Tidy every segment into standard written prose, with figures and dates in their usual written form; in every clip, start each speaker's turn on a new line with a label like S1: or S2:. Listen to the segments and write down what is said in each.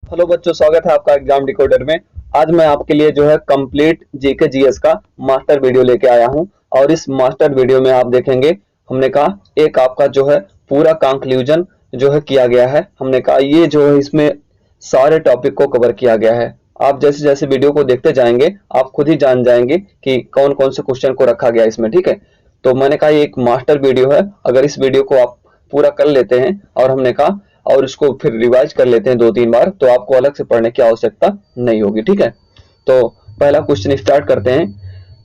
S1: Hello बच्चों, स्वागत है आपका एग्जाम डिकोडर में। आज मैं आपके लिए जो है कंप्लीट जीके जीएस का मास्टर वीडियो लेके आया हूं और इस मास्टर वीडियो में आप देखेंगे, हमने कहा एक आपका जो है पूरा कंक्लूजन जो है किया गया है। हमने कहा ये जो है इसमें सारे टॉपिक को कवर किया गया है। आप जैसे जैसे वीडियो को देखते जाएंगे आप खुद ही जान जाएंगे कि कौन कौन से क्वेश्चन को रखा गया इसमें। ठीक है, तो मैंने कहा ये एक मास्टर वीडियो है, अगर इस वीडियो को आप पूरा कर लेते हैं और हमने कहा और इसको फिर रिवाइज कर लेते हैं 2-3 बार, तो आपको अलग से पढ़ने की आवश्यकता नहीं होगी। ठीक है, तो पहला क्वेश्चन स्टार्ट करते हैं।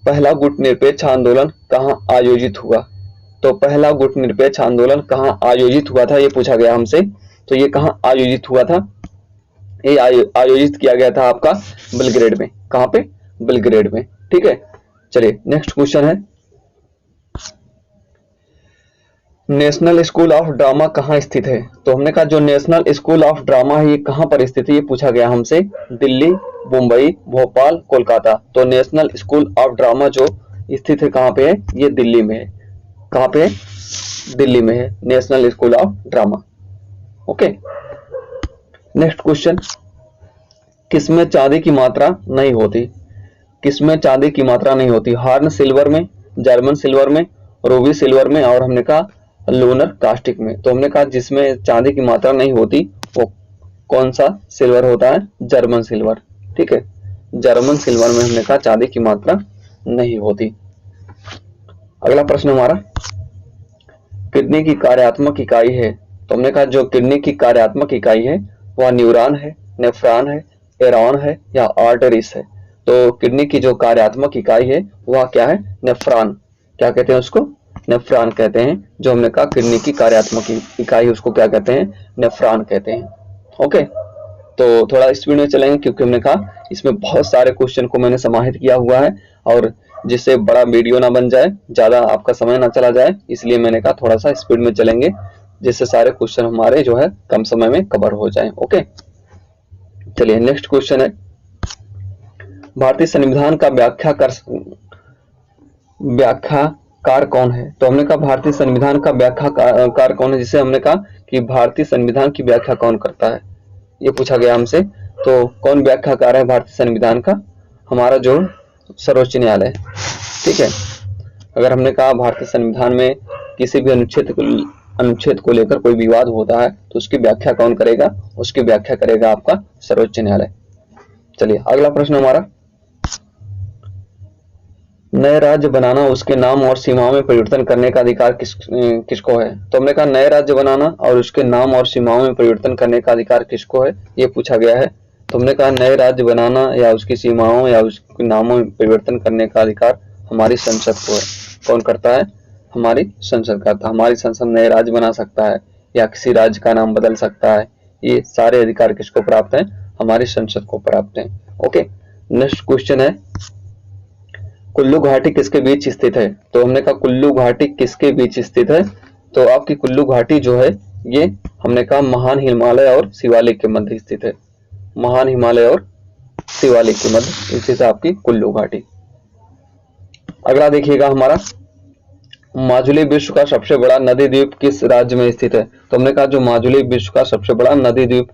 S1: पहला गुट निरपेक्ष आंदोलन कहाँ आयोजित हुआ? तो पहला गुट निरपेक्ष आंदोलन कहाँ आयोजित हुआ था, ये पूछा गया हमसे। तो ये कहाँ आयोजित हुआ था? ये आयोजित किया गया था आपका बेलग्रेड में। कहाँ पे? बेलग्रेड में। ठीक है, चलिए नेक्स्ट क्वेश्चन है, नेशनल स्कूल ऑफ ड्रामा कहाँ स्थित है? तो हमने कहा जो नेशनल स्कूल ऑफ ड्रामा है ये कहाँ पर स्थित है, ये पूछा गया हमसे। दिल्ली, मुंबई, भोपाल, कोलकाता। तो नेशनल स्कूल ऑफ ड्रामा जो स्थित है कहाँ पे है? ये दिल्ली में है। कहाँ पे है? दिल्ली में है national school of drama. Okay, next question, किसमें चांदी की मात्रा नहीं होती? किसमें चांदी की मात्रा नहीं होती? हार्न सिल्वर में, जर्मन सिल्वर में, रूबी सिल्वर में और हमने कहा लूनर कास्टिक में। तो हमने कहा जिसमें चांदी की मात्रा नहीं होती वो कौन सा सिल्वर होता है? German silver. ठीक है, जर्मन सिल्वर में हमने कहा चांदी की मात्रा नहीं होती। अगला प्रश्न हमारा, किडनी की कार्यात्मक इकाई है? तो हमने कहा जो किडनी की कार्यात्मक इकाई है वह न्यूरॉन है, नेफ्रॉन है, एरॉन है या आर्टरीज है? तो किडनी की जो कार्यात्मक इकाई है वह क्या है? नेफ्रॉन। क्या कहते हैं उसको? नेफ्रॉन कहते हैं। जो हमने कहा किडनी की कार्यात्मक इकाई उसको क्या कहते हैं? नेफ्रॉन कहते हैं। ओके, तो थोड़ा स्पीड में चलेंगे क्योंकि हमने कहा इसमें बहुत सारे क्वेश्चन को मैंने समाहित किया हुआ है और जिससे बड़ा वीडियो ना बन जाए, ज्यादा आपका समय ना चला जाए, इसलिए मैंने कहा थोड़ा सा स्पीड में चलेंगे जिससे सारे क्वेश्चन हमारे जो है कम समय में कवर हो जाए। ओके, चलिए नेक्स्ट क्वेश्चन है, भारतीय संविधान का व्याख्याकार कौन है? तो हमने कहा भारतीय संविधान का व्याख्याकार कौन है, जिसे हमने कहा कि भारतीय संविधान की व्याख्या कौन करता है, ये पूछा गया हमसे। तो कौन व्याख्याकार है भारतीय संविधान का? हमारा जो सर्वोच्च न्यायालय। ठीक है, अगर हमने कहा भारतीय संविधान में किसी भी अनुच्छेद को लेकर कोई विवाद होता है तो उसकी व्याख्या कौन करेगा? उसकी व्याख्या करेगा आपका सर्वोच्च न्यायालय। चलिए अगला प्रश्न हमारा, नए राज्य बनाना उसके नाम और सीमाओं में परिवर्तन करने का अधिकार किसको है? तो हमने कहा नए राज्य बनाना और उसके नाम और सीमाओं में परिवर्तन करने का अधिकार किसको है, ये पूछा गया है। तो हमने कहा नए राज्य बनाना या उसकी सीमाओं या उसके नामों में परिवर्तन करने का अधिकार हमारी संसद को है। कौन करता है? हमारी संसद करता है। हमारी संसद नए राज्य बना सकता है या किसी राज्य का नाम बदल सकता है। ये सारे अधिकार किसको प्राप्त है? हमारी संसद को प्राप्त है। ओके, नेक्स्ट क्वेश्चन है, कुल्लू घाटी किसके बीच स्थित है? तो हमने कहा कुल्लू घाटी किसके बीच स्थित है? तो आपकी कुल्लू घाटी जो है ये हमने कहा महान हिमालय और शिवालिक के मध्य स्थित है। महान हिमालय और शिवालिक के मध्य स्थित है आपकी कुल्लू घाटी। अगला देखिएगा हमारा, माजुली विश्व का सबसे बड़ा नदी द्वीप किस राज्य में स्थित है? तो हमने कहा जो माजुली विश्व का सबसे बड़ा नदी द्वीप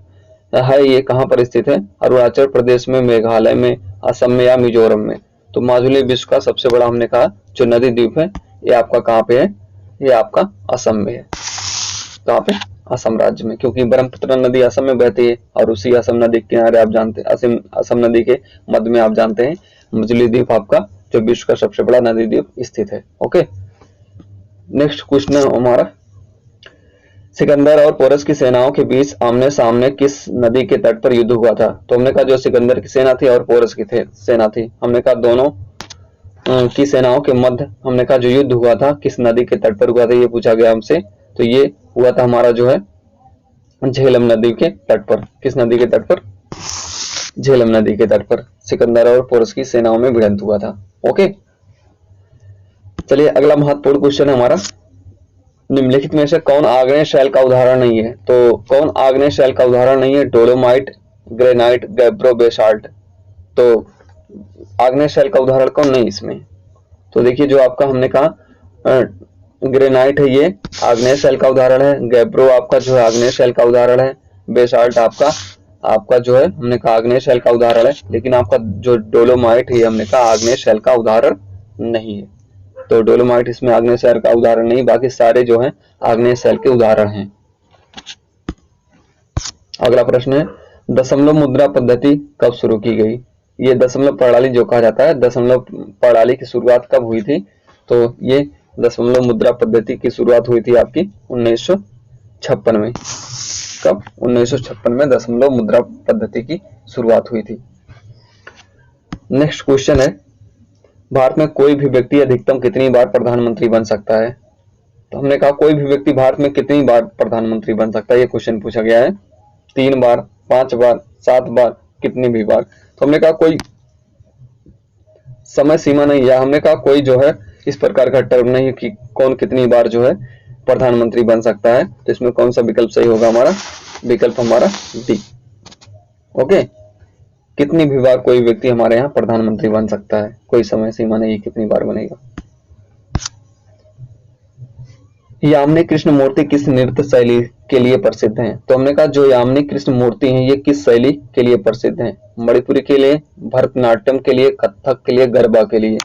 S1: है ये कहाँ पर स्थित है? अरुणाचल प्रदेश में, मेघालय में, असम में या मिजोरम में? तो माजुली विश्व का सबसे बड़ा हमने कहा जो नदी द्वीप है ये आपका कहाँ पे है? ये आपका असम में है। कहाँ पे? असम राज्य में, क्योंकि ब्रह्मपुत्र नदी असम में बहती है और उसी असम नदी के किनारे आप जानते हैं, असम नदी के मध्य में आप जानते हैं माजुली द्वीप आपका जो विश्व का सबसे बड़ा नदी द्वीप स्थित है। ओके, नेक्स्ट क्वेश्चन हमारा, सिकंदर और पोरस की सेनाओं के बीच आमने सामने किस नदी के तट पर युद्ध हुआ था? तो हमने कहा जो सिकंदर की सेना थी और पोरस की सेना थी, हमने कहा दोनों की सेनाओं के मध्य हमने कहा जो युद्ध हुआ था किस नदी के तट पर हुआ था, ये पूछा गया हमसे। तो ये हुआ था हमारा जो है झेलम नदी के तट पर। किस नदी के तट पर? झेलम नदी के तट पर सिकंदर और पोरस की सेनाओं में भिड़ंत हुआ था। ओके, चलिए अगला महत्वपूर्ण क्वेश्चन है हमारा, निम्नलिखित में से कौन आग्नेय शैल का उदाहरण नहीं है? तो कौन आग्नेय शैल का उदाहरण नहीं है? Dolomite, granite, gabbro, basalt. तो आग्नेय शैल का उदाहरण कौन नहीं इसमें? तो देखिए जो आपका हमने कहा ग्रेनाइट है ये आग्नेय शैल का उदाहरण है, गैब्रो आपका जो है आग्नेय शैल का उदाहरण है, बेसाल्ट आपका आपका जो है हमने कहा आग्नेय शैल का उदाहरण है, लेकिन आपका जो डोलोमाइट है हमने कहा आग्नेय शैल का उदाहरण नहीं है। तो डोलोमाइट इसमें आग्नेय शैल का उदाहरण नहीं, बाकी सारे जो है आग्नेय शैल के उदाहरण हैं। अगला प्रश्न है दशमलव मुद्रा पद्धति कब शुरू की गई? ये दशमलव प्रणाली जो कहा जाता है, दशमलव प्रणाली की शुरुआत कब हुई थी? तो ये दशमलव मुद्रा पद्धति की शुरुआत हुई थी आपकी 1956 में। कब? 1956 में दशमलव मुद्रा पद्धति की शुरुआत हुई थी। नेक्स्ट क्वेश्चन है भारत में कोई भी व्यक्ति अधिकतम कितनी बार प्रधानमंत्री बन सकता है? तो हमने कहा कोई भी व्यक्ति भारत में कितनी बार प्रधानमंत्री बन सकता है, ये क्वेश्चन पूछा गया है। 3 बार, 5 बार, 7 बार, कितनी भी बार। तो हमने कहा कोई समय सीमा नहीं है, हमने कहा कोई जो है इस प्रकार का टर्म नहीं कि कौन कितनी बार जो है प्रधानमंत्री बन सकता है। तो इसमें कौन सा विकल्प सही होगा? हमारा विकल्प हमारा डी। ओके, कितनी भी बार कोई व्यक्ति हमारे यहाँ प्रधानमंत्री बन सकता है, कोई समय सीमा नहीं कितनी बार बनेगा। यामिनी कृष्ण मूर्ति किस नृत्य शैली के लिए प्रसिद्ध हैं? तो हमने कहा जो यामिनी कृष्ण मूर्ति हैं ये किस शैली के लिए प्रसिद्ध हैं? मणिपुरी के लिए, भरतनाट्यम के लिए, कथक के लिए, गरबा के लिए।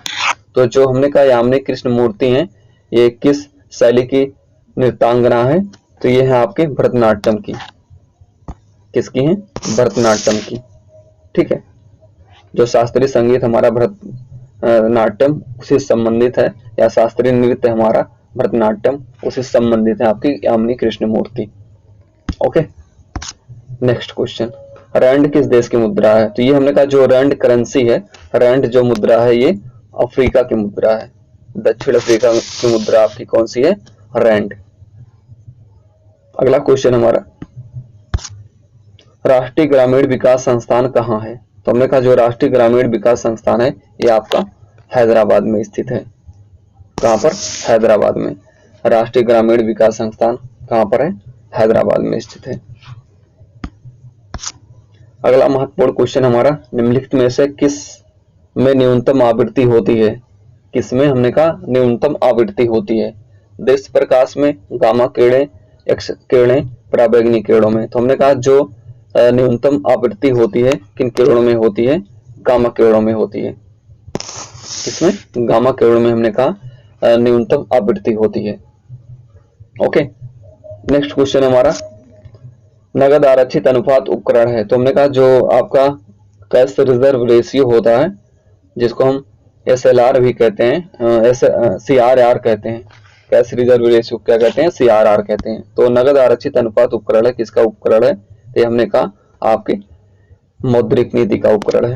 S1: तो जो हमने कहा यामिनी कृष्ण मूर्ति हैं ये किस शैली की नृत्यांगना है? तो ये है आपके भरतनाट्यम की। किसकी है? भरतनाट्यम की। ठीक है, जो शास्त्रीय संगीत हमारा भरतनाट्यम उससे संबंधित है, या शास्त्रीय नृत्य हमारा भरतनाट्यम उससे संबंधित है आपकी यामिनी कृष्ण मूर्ति। ओके, नेक्स्ट क्वेश्चन, रैंड किस देश की मुद्रा है? तो ये हमने कहा जो रैंड करेंसी है, रैंड जो मुद्रा है ये अफ्रीका की मुद्रा है। दक्षिण अफ्रीका की मुद्रा आपकी कौन सी है? रैंड। अगला क्वेश्चन हमारा, राष्ट्रीय ग्रामीण विकास संस्थान कहाँ है? तो हमने कहा जो राष्ट्रीय ग्रामीण विकास संस्थान है ये आपका हैदराबाद में स्थित है। कहां पर? हैदराबाद में। राष्ट्रीय ग्रामीण विकास संस्थान कहां पर है? हैदराबाद में स्थित है। अगला महत्वपूर्ण क्वेश्चन हमारा, निम्नलिखित में से किस में न्यूनतम आवृत्ति होती है? किसमें हमने कहा न्यूनतम आवृत्ति होती है? दृश्य प्रकाश में, गामा किरणें, एक्स किरणें, पराबैंगनी किरणों में। तो हमने कहा जो न्यूनतम आवृत्ति होती है किन किरणों में होती है? गामा किरणों में होती है। इसमें गामा किरणों में हमने कहा न्यूनतम आवृत्ति होती है। ओके, नेक्स्ट क्वेश्चन हमारा, नगद आरक्षित अनुपात उपकरण है। तो हमने कहा जो आपका कैश रिजर्व रेशियो होता है जिसको हम SLR भी कहते हैं, CRR कहते हैं। कैश रिजर्व रेशियो क्या कहते हैं? CRR कहते हैं। तो नगद आरक्षित अनुपात उपकरण है, किसका उपकरण है? तो हमने कहा आपके मौद्रिक नीति का उपकरण है।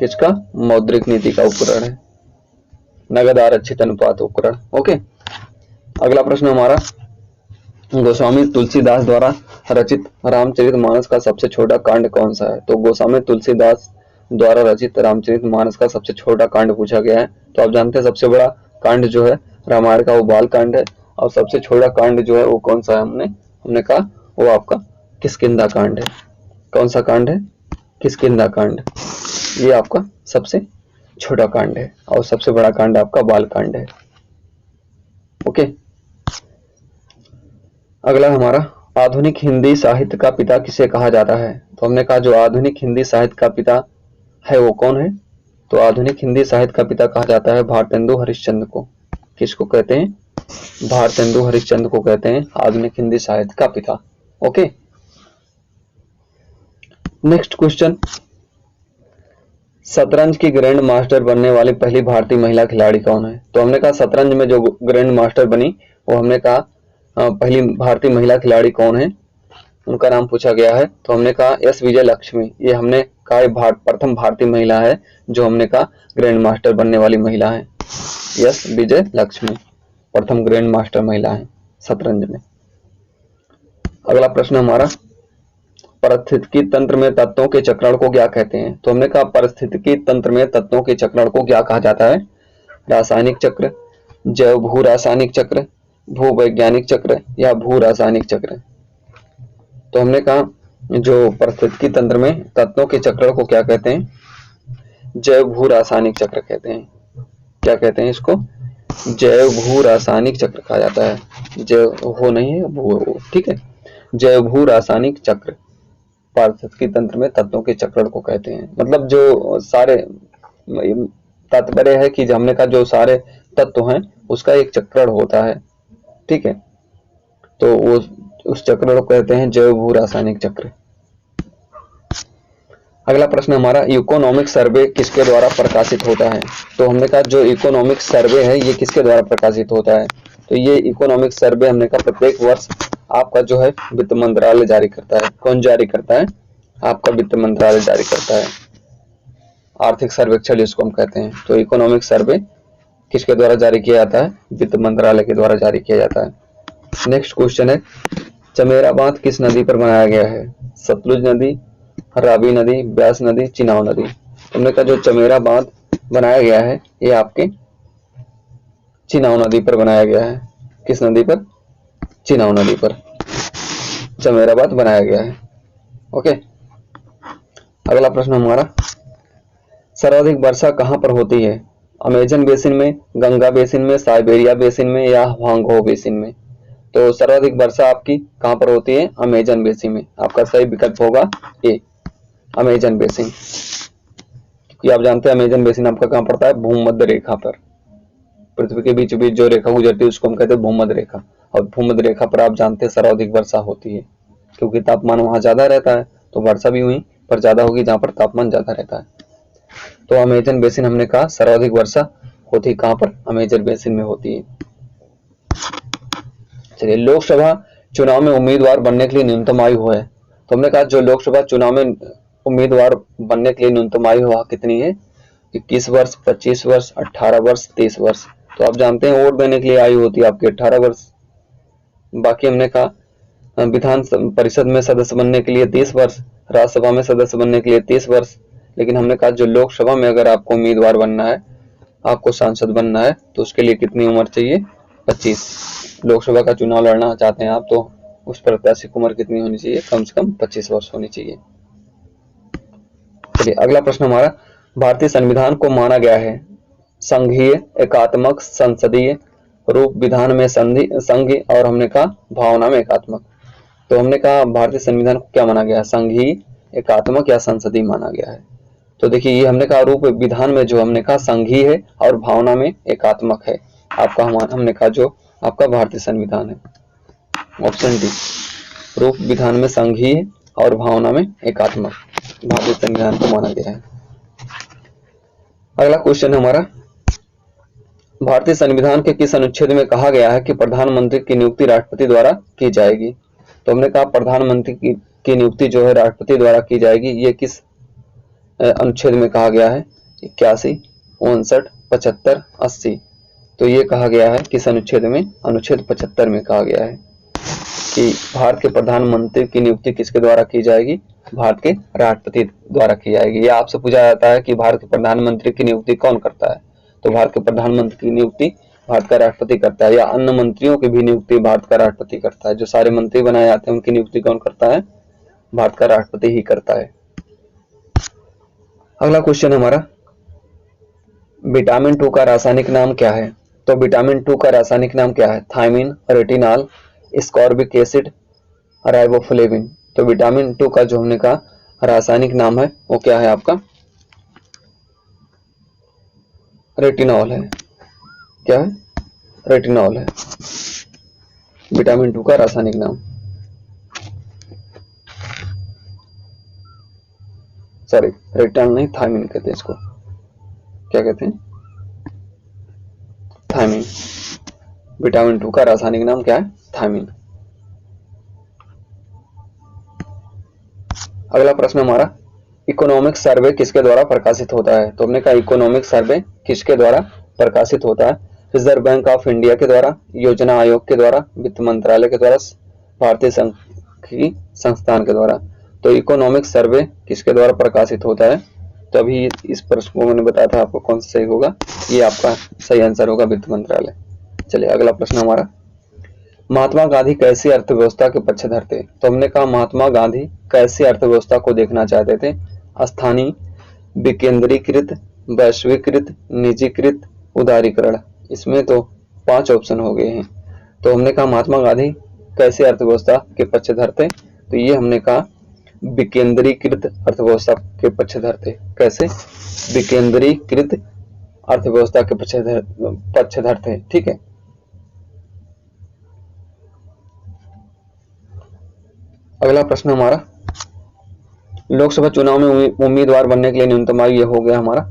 S1: किसका? मौद्रिक नीति का उपकरण है नगद आरक्षित अनुपात उपकरण। ओके, अगला प्रश्न हमारा, गोस्वामी तुलसीदास द्वारा रचित रामचरितमानस का सबसे छोटा कांड कौन सा है? तो गोस्वामी तुलसीदास द्वारा रचित रामचरितमानस का सबसे छोटा कांड पूछा गया है। तो आप जानते हैं सबसे बड़ा कांड जो है रामायण का वो बाल कांड है, और सबसे छोटा कांड जो है वो कौन सा है? हमने कहा वो आपका किष्किंधा कांड है। कौन सा कांड है? किष्किंधा कांड। ये आपका सबसे छोटा कांड है और सबसे बड़ा कांड आपका बाल कांड है। ओके, अगला हमारा, आधुनिक हिंदी साहित्य का पिता किसे कहा जाता है? तो हमने कहा जो आधुनिक हिंदी साहित्य का पिता है वो कौन है? तो आधुनिक हिंदी साहित्य का पिता कहा जाता है भारतेंदु हरिश्चंद्र को। किसको कहते हैं? भारतेंदु हरिश्चंद्र को कहते हैं आधुनिक हिंदी साहित्य का पिता। ओके, नेक्स्ट क्वेश्चन, शतरंज की ग्रैंड मास्टर बनने वाली पहली भारतीय महिला खिलाड़ी कौन है? तो हमने कहा शतरंज में जो ग्रैंड मास्टर बनी वो हमने कहा पहली भारतीय महिला खिलाड़ी कौन है, उनका नाम पूछा गया है। तो हमने कहा एस विजय लक्ष्मी। ये हमने कहा प्रथम भारतीय महिला है जो हमने कहा ग्रैंड मास्टर बनने वाली महिला है। एस विजय लक्ष्मी प्रथम ग्रैंड मास्टर महिला है शतरंज में। अगला प्रश्न हमारा, पारिस्थितिकी तंत्र में तत्वों के चक्रण को क्या कहते हैं? तो हमने कहा पारिस्थितिकी तंत्र में तत्वों के चक्रण को क्या कहा जाता है? रासायनिक चक्र, जैव भू रासायनिक चक्र, भूवैज्ञानिक चक्र या भू रासायनिक चक्र। तो हमने कहा जो पारिस्थितिकी तंत्र में तत्वों के चक्रण को क्या कहते हैं? जैव भू रासायनिक चक्र कहते हैं। क्या कहते हैं इसको? जैव भू रासायनिक चक्र कहा जाता है। जैव हो नहीं है, भू, ठीक है, जैव भू रासायनिक चक्र। पारिस्थितिकी तंत्र में तत्वों के चक्रण को कहते हैं। मतलब जो सारे तात्पर्य है कि हमने कहा जो सारे तत्व हैं उसका एक चक्रण होता है, ठीक है, तो वो उस चक्र को कहते हैं जैव भू रासायनिक चक्र। अगला प्रश्न हमारा, इकोनॉमिक सर्वे किसके द्वारा प्रकाशित होता है? तो हमने कहा जो इकोनॉमिक सर्वे है ये किसके द्वारा प्रकाशित होता है? तो ये इकोनॉमिक सर्वे हमने कहा प्रत्येक वर्ष आपका जो है वित्त मंत्रालय जारी करता है। कौन जारी करता है? आपका वित्त मंत्रालय जारी करता है। आर्थिक सर्वेक्षण जिसको हम कहते हैं। तो इकोनॉमिक सर्वे किसके द्वारा जारी किया जाता है? वित्त मंत्रालय के द्वारा जारी किया जाता है। नेक्स्ट क्वेश्चन है, चमेरा बांध किस नदी पर बनाया गया है? सतलुज नदी, रावी नदी, ब्यास नदी, चिनाब नदी। हमने कहा जो चमेरा बांध बनाया गया है ये आपके चिनाब नदी पर बनाया गया है। किस नदी पर? चिनाब नदी पर चमेरा बांध बनाया गया है। ओके, अगला प्रश्न हमारा, सर्वाधिक वर्षा कहां पर होती है? अमेजन बेसिन में, गंगा बेसिन में, साइबेरिया बेसिन में या वांगो बेसिन में? तो सर्वाधिक वर्षा आपकी कहां पर होती है? अमेजन बेसिन में। आपका सही विकल्प होगा ए, अमेजन बेसिन। क्योंकि आप जानते हैं अमेजन बेसिन आपका कहां पड़ता है? भूमध्य रेखा पर। पृथ्वी के बीच बीच जो रेखा गुजरती है उसको हम कहते हैं भूमध्य रेखा। और भूमध्य रेखा पर आप जानते हैं सर्वाधिक वर्षा होती है, क्योंकि तापमान वहां ज्यादा रहता है, तो वर्षा भी वहीं पर ज्यादा होगी जहां पर तापमान ज्यादा रहता है। तो अमेजन बेसिन हमने कहा सर्वाधिक वर्षा होती है कहां पर? अमेजन बेसिन में होती है। चलिए, लोकसभा चुनाव में उम्मीदवार बनने के लिए न्यूनतम आयु है? तो हमने कहा जो लोकसभा चुनाव में उम्मीदवार बनने के लिए न्यूनतम आयु कितनी है? 21 वर्ष, 25 वर्ष, 18 वर्ष, 23 वर्ष। तो आप जानते हैं वोट देने के लिए आयु होती है आपकी 18 वर्ष। बाकी हमने कहा विधान परिषद में सदस्य बनने के लिए 30 वर्ष, राज्यसभा में सदस्य बनने के लिए 30 वर्ष। लेकिन हमने कहा जो लोकसभा में अगर आपको उम्मीदवार बनना है, आपको सांसद बनना है, तो उसके लिए कितनी उम्र चाहिए? 25। लोकसभा का चुनाव लड़ना चाहते हैं आप, तो उस प्रत्याशी की उम्र कितनी होनी चाहिए? कम से कम 25 वर्ष होनी चाहिए। चलिए, अगला प्रश्न हमारा, भारतीय संविधान को माना गया है संघीय, एकात्मक, संसदीय, रूप विधान में संघीय और हमने कहा भावना में एकात्मक। तो हमने कहा भारतीय संविधान को क्या माना गया है? संघीय, एकात्मक या संसदीय माना गया है। तो देखिए ये हमने कहा रूप विधान में जो हमने कहा संघीय है और भावना में एकात्मक है। आपका हमने कहा जो आपका भारतीय संविधान है, ऑप्शन डी, रूप विधान में संघीय और भावना में एकात्मक भारतीय संविधान को माना गया है। अगला क्वेश्चन हमारा, भारतीय संविधान के किस अनुच्छेद में कहा गया है कि प्रधानमंत्री की नियुक्ति राष्ट्रपति द्वारा की जाएगी? तो हमने कहा प्रधानमंत्री की नियुक्ति जो है राष्ट्रपति द्वारा की जाएगी। ये किस अनुच्छेद में कहा गया है? 81, 59, 75, 80। तो ये कहा गया है किस अनुच्छेद में? अनुच्छेद 75 में कहा गया है कि भारत के प्रधानमंत्री की नियुक्ति किसके द्वारा की जाएगी? भारत के राष्ट्रपति द्वारा की जाएगी। यह आपसे पूछा जाता है कि भारत के प्रधानमंत्री की नियुक्ति कौन करता है? तो भारत के प्रधानमंत्री की नियुक्ति भारत का राष्ट्रपति करता है, या अन्य मंत्रियों की भी नियुक्ति भारत का राष्ट्रपति करता है। जो सारे मंत्री बनाए जाते हैं उनकी नियुक्ति कौन करता है? भारत का राष्ट्रपति ही करता है। अगला क्वेश्चन हमारा, विटामिन 2 का रासायनिक नाम क्या है? तो विटामिन 2 का रासायनिक नाम क्या है? Thiamine, retinol, ascorbic acid, riboflavin. तो विटामिन 2 का जो हमने कहा रासायनिक नाम है वो क्या है आपका? रेटिनॉल है। क्या है? रेटिनॉल है विटामिन 2 का रासायनिक नाम। सॉरी, रेटिनॉल नहीं, थायमिन कहते हैं इसको। क्या कहते हैं? थायमिन। विटामिन 2 का रासायनिक नाम क्या है? थायमिन। अगला प्रश्न हमारा, इकोनॉमिक सर्वे किसके द्वारा प्रकाशित होता है? तो हमने कहा इकोनॉमिक सर्वे किसके द्वारा प्रकाशित होता है? रिजर्व बैंक ऑफ इंडिया के द्वारा, योजना आयोग के द्वारा, वित्त मंत्रालय के द्वारा, भारतीय सांख्यिकी संस्थान के द्वारा। तो इकोनॉमिक सर्वे किसके द्वारा प्रकाशित होता है? तो अभी इस प्रश्न को मैंने बताया था आपको कौन सा सही होगा। ये आपका सही आंसर होगा वित्त मंत्रालय। चलिए, अगला प्रश्न हमारा, महात्मा गांधी कैसी अर्थव्यवस्था के पक्षधर थे? तो हमने कहा महात्मा गांधी कैसी अर्थव्यवस्था को देखना चाहते थे? स्थानीय, विकेंद्रीकृत, वैश्वीकृत, निजीकृत, उदारीकरण। इसमें तो 5 ऑप्शन हो गए हैं। तो हमने कहा महात्मा गांधी कैसी अर्थव्यवस्था के पक्षधर थे? तो ये हमने कहा विकेंद्रीकृत अर्थव्यवस्था के पक्षधर थे। कैसे? विकेंद्रीकृत अर्थव्यवस्था के पक्षधर थे। ठीक है। अगला प्रश्न हमारा, लोकसभा चुनाव में उम्मीदवार बनने के लिए न्यूनतम आयु यह हो गया हमारा,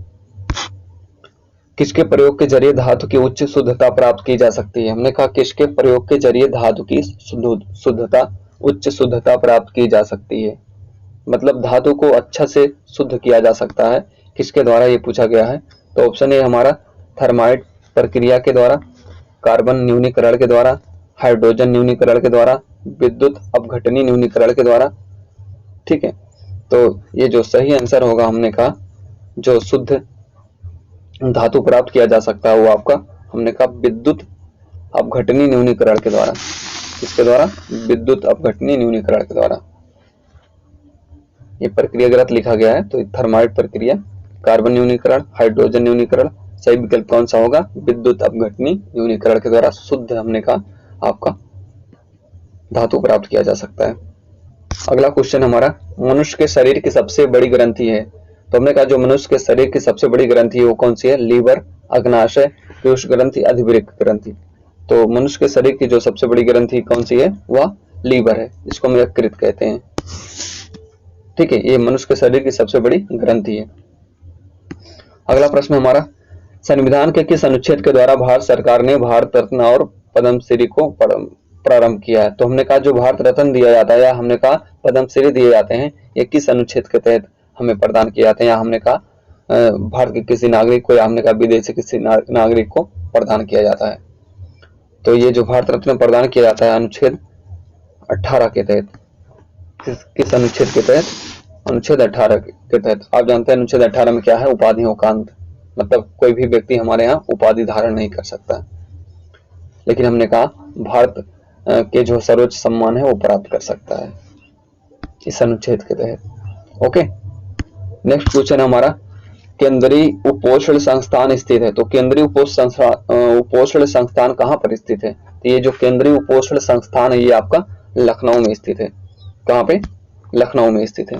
S1: किसके प्रयोग के जरिए धातु की उच्च शुद्धता प्राप्त की जा सकती है? हमने कहा किसके प्रयोग के जरिए धातु की शुद्धता, उच्च शुद्धता प्राप्त की जा सकती है, मतलब धातु को अच्छा से शुद्ध किया जा सकता है, किसके द्वारा ये पूछा गया है। तो ऑप्शन ए हमारा थर्माइट प्रक्रिया के द्वारा, कार्बन न्यूनीकरण के द्वारा, हाइड्रोजन न्यूनीकरण के द्वारा, विद्युत अपघटनी न्यूनीकरण के द्वारा। ठीक है, तो ये जो सही आंसर होगा, हमने कहा जो शुद्ध धातु प्राप्त किया जा सकता है वो आपका, हमने कहा विद्युत अपघटनी न्यूनीकरण के द्वारा। किसके द्वारा? विद्युत अपघटनी न्यूनीकरण के द्वारा। ये प्रक्रिया गलत लिखा गया है, तो थर्माइट प्रक्रिया, कार्बन न्यूनीकरण, हाइड्रोजन न्यूनीकरण, सही विकल्प कौन सा होगा? विद्युत अपघटनी न्यूनीकरण के द्वारा शुद्ध, हमने कहा आपका धातु प्राप्त किया जा सकता है। अगला क्वेश्चन हमारा, मनुष्य के शरीर की सबसे बड़ी ग्रंथि है। तो हमने कहा जो मनुष्य के शरीर की सबसे बड़ी ग्रंथि है वो कौन सी है? लीवर, अग्नाशय, पीयूष ग्रंथि, अधिवृक्क ग्रंथि। तो मनुष्य के शरीर की जो सबसे बड़ी ग्रंथि कौन सी है? वह लीवर है, इसको हम यकृत कहते हैं। ठीक है, ये मनुष्य के शरीर की सबसे बड़ी ग्रंथि है। अगला प्रश्न हमारा, संविधान के किस अनुच्छेद के द्वारा भारत सरकार ने भारत रत्न और पद्मश्री को प्रारंभ किया है? तो हमने कहा जो भारत रत्न दिया जाता है या हमने कहा पद्मश्री दिए जाते हैं, ये किस अनुच्छेद के तहत हमें प्रदान किए जाते हैं, या हमने कहा भारत के किसी नागरिक को, या हमने कहा विदेशी किसी नागरिक को प्रदान किया जाता है। तो ये जो भारत रत्न प्रदान किया जाता है अनुच्छेद 18 के तहत, किस अनुच्छेद के तहत? अनुच्छेद 18 के तहत। आप जानते हैं अनुच्छेद 18 में क्या है? उपाधियों का अंत, मतलब कोई भी व्यक्ति हमारे यहाँ उपाधि धारण नहीं कर सकता, लेकिन हमने कहा भारत के जो सर्वोच्च सम्मान है वो प्राप्त कर सकता है इस अनुच्छेद के तहत। ओके, नेक्स्ट क्वेश्चन हमारा, केंद्रीय उपोषण संस्थान स्थित है। तो केंद्रीय उपोषण संस्थान कहाँ पर स्थित है? तो ये जो केंद्रीय उपोषण संस्थान है ये आपका लखनऊ में स्थित है। कहाँ पे? लखनऊ में स्थित है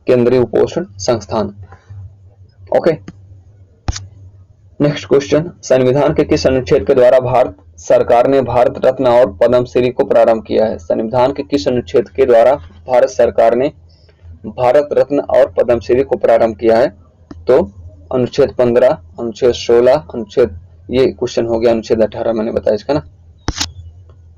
S1: केंद्रीय उपोषण संस्थान। ओके, नेक्स्ट क्वेश्चन, संविधान के किस अनुच्छेद के द्वारा भारत सरकार ने भारत रत्न और पद्मश्री को प्रारंभ किया है? संविधान के किस अनुच्छेद के द्वारा भारत सरकार ने भारत रत्न और पद्मश्री को प्रारंभ किया है? तो अनुच्छेद 15, अनुच्छेद 16, अनुच्छेद, ये क्वेश्चन हो गया अनुच्छेद 18 मैंने बताया इसका ना।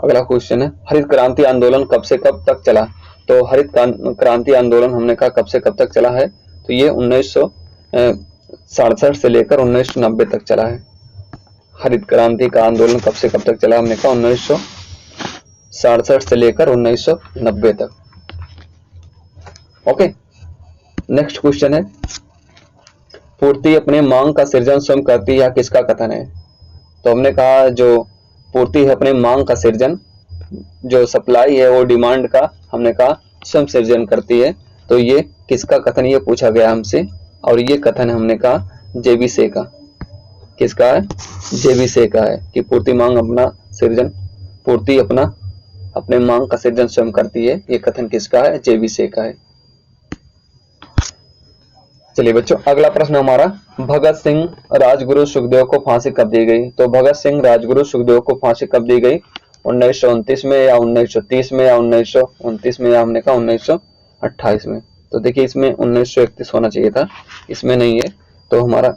S1: अगला क्वेश्चन है, हरित क्रांति आंदोलन कब से कब तक चला? तो हरित क्रांति आंदोलन हमने कहा कब से कब तक चला है? तो ये 1967 से लेकर 1990 तक चला है। हरित क्रांति का आंदोलन कब से कब तक चला? हमने कहा 1967 से लेकर 1990 तक। ओके, नेक्स्ट क्वेश्चन है, पूर्ति अपने मांग का सृजन स्वयं करती है, यह किसका कथन है? तो हमने कहा जो पूर्ति है अपने मांग का सृजन, जो सप्लाई है वो डिमांड का हमने कहा स्वयं सृजन करती है। तो ये किसका कथन ये पूछा गया हमसे, और ये कथन हमने कहा जेबी से का। किसका है? जेबी से का है कि पूर्ति मांग अपना सृजन, पूर्ति अपने मांग का सृजन स्वयं करती है। ये कथन किसका है? जेबी से का है। चलिए बच्चों, अगला प्रश्न हमारा, भगत सिंह राजगुरु सुखदेव को फांसी कब दी गई? तो भगत सिंह राजगुरु सुखदेव को फांसी कब दी गई? 1929 में या 1930 में या 1929 में या हमने कहा 1928 में। तो देखिए इसमें 1931 होना चाहिए था, इसमें नहीं है, तो हमारा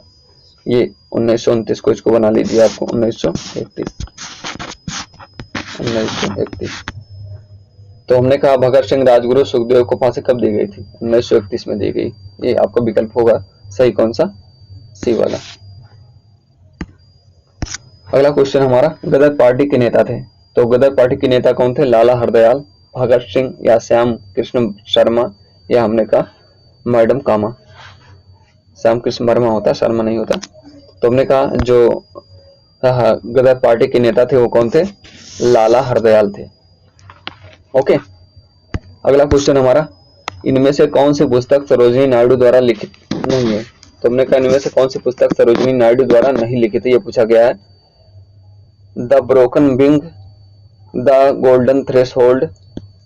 S1: ये 1929 को इसको बना लीजिए आपको 1931। तो हमने कहा भगत सिंह राजगुरु सुखदेव को फांसी कब दी गई थी? 1931 में दी गई। ये आपका विकल्प होगा सही कौन सा? सी वाला। अगला क्वेश्चन हमारा, गदर पार्टी के नेता थे। तो गदर पार्टी के नेता कौन थे? लाला हरदयाल, भगत सिंह या श्याम कृष्ण शर्मा या हमने कहा मैडम कामा। श्याम कृष्ण वर्मा होता, शर्मा नहीं होता। तो हमने कहा जो गदर पार्टी के नेता थे वो कौन थे? लाला हरदयाल थे। ओके, अगला क्वेश्चन हमारा, इनमें से कौन सी पुस्तक सरोजिनी नायडू द्वारा लिखित नहीं है? तो हमने कहा इनमें से कौन सी पुस्तक सरोजिनी नायडू द्वारा नहीं लिखित है, ये पूछा गया है। The broken wing, the golden threshold,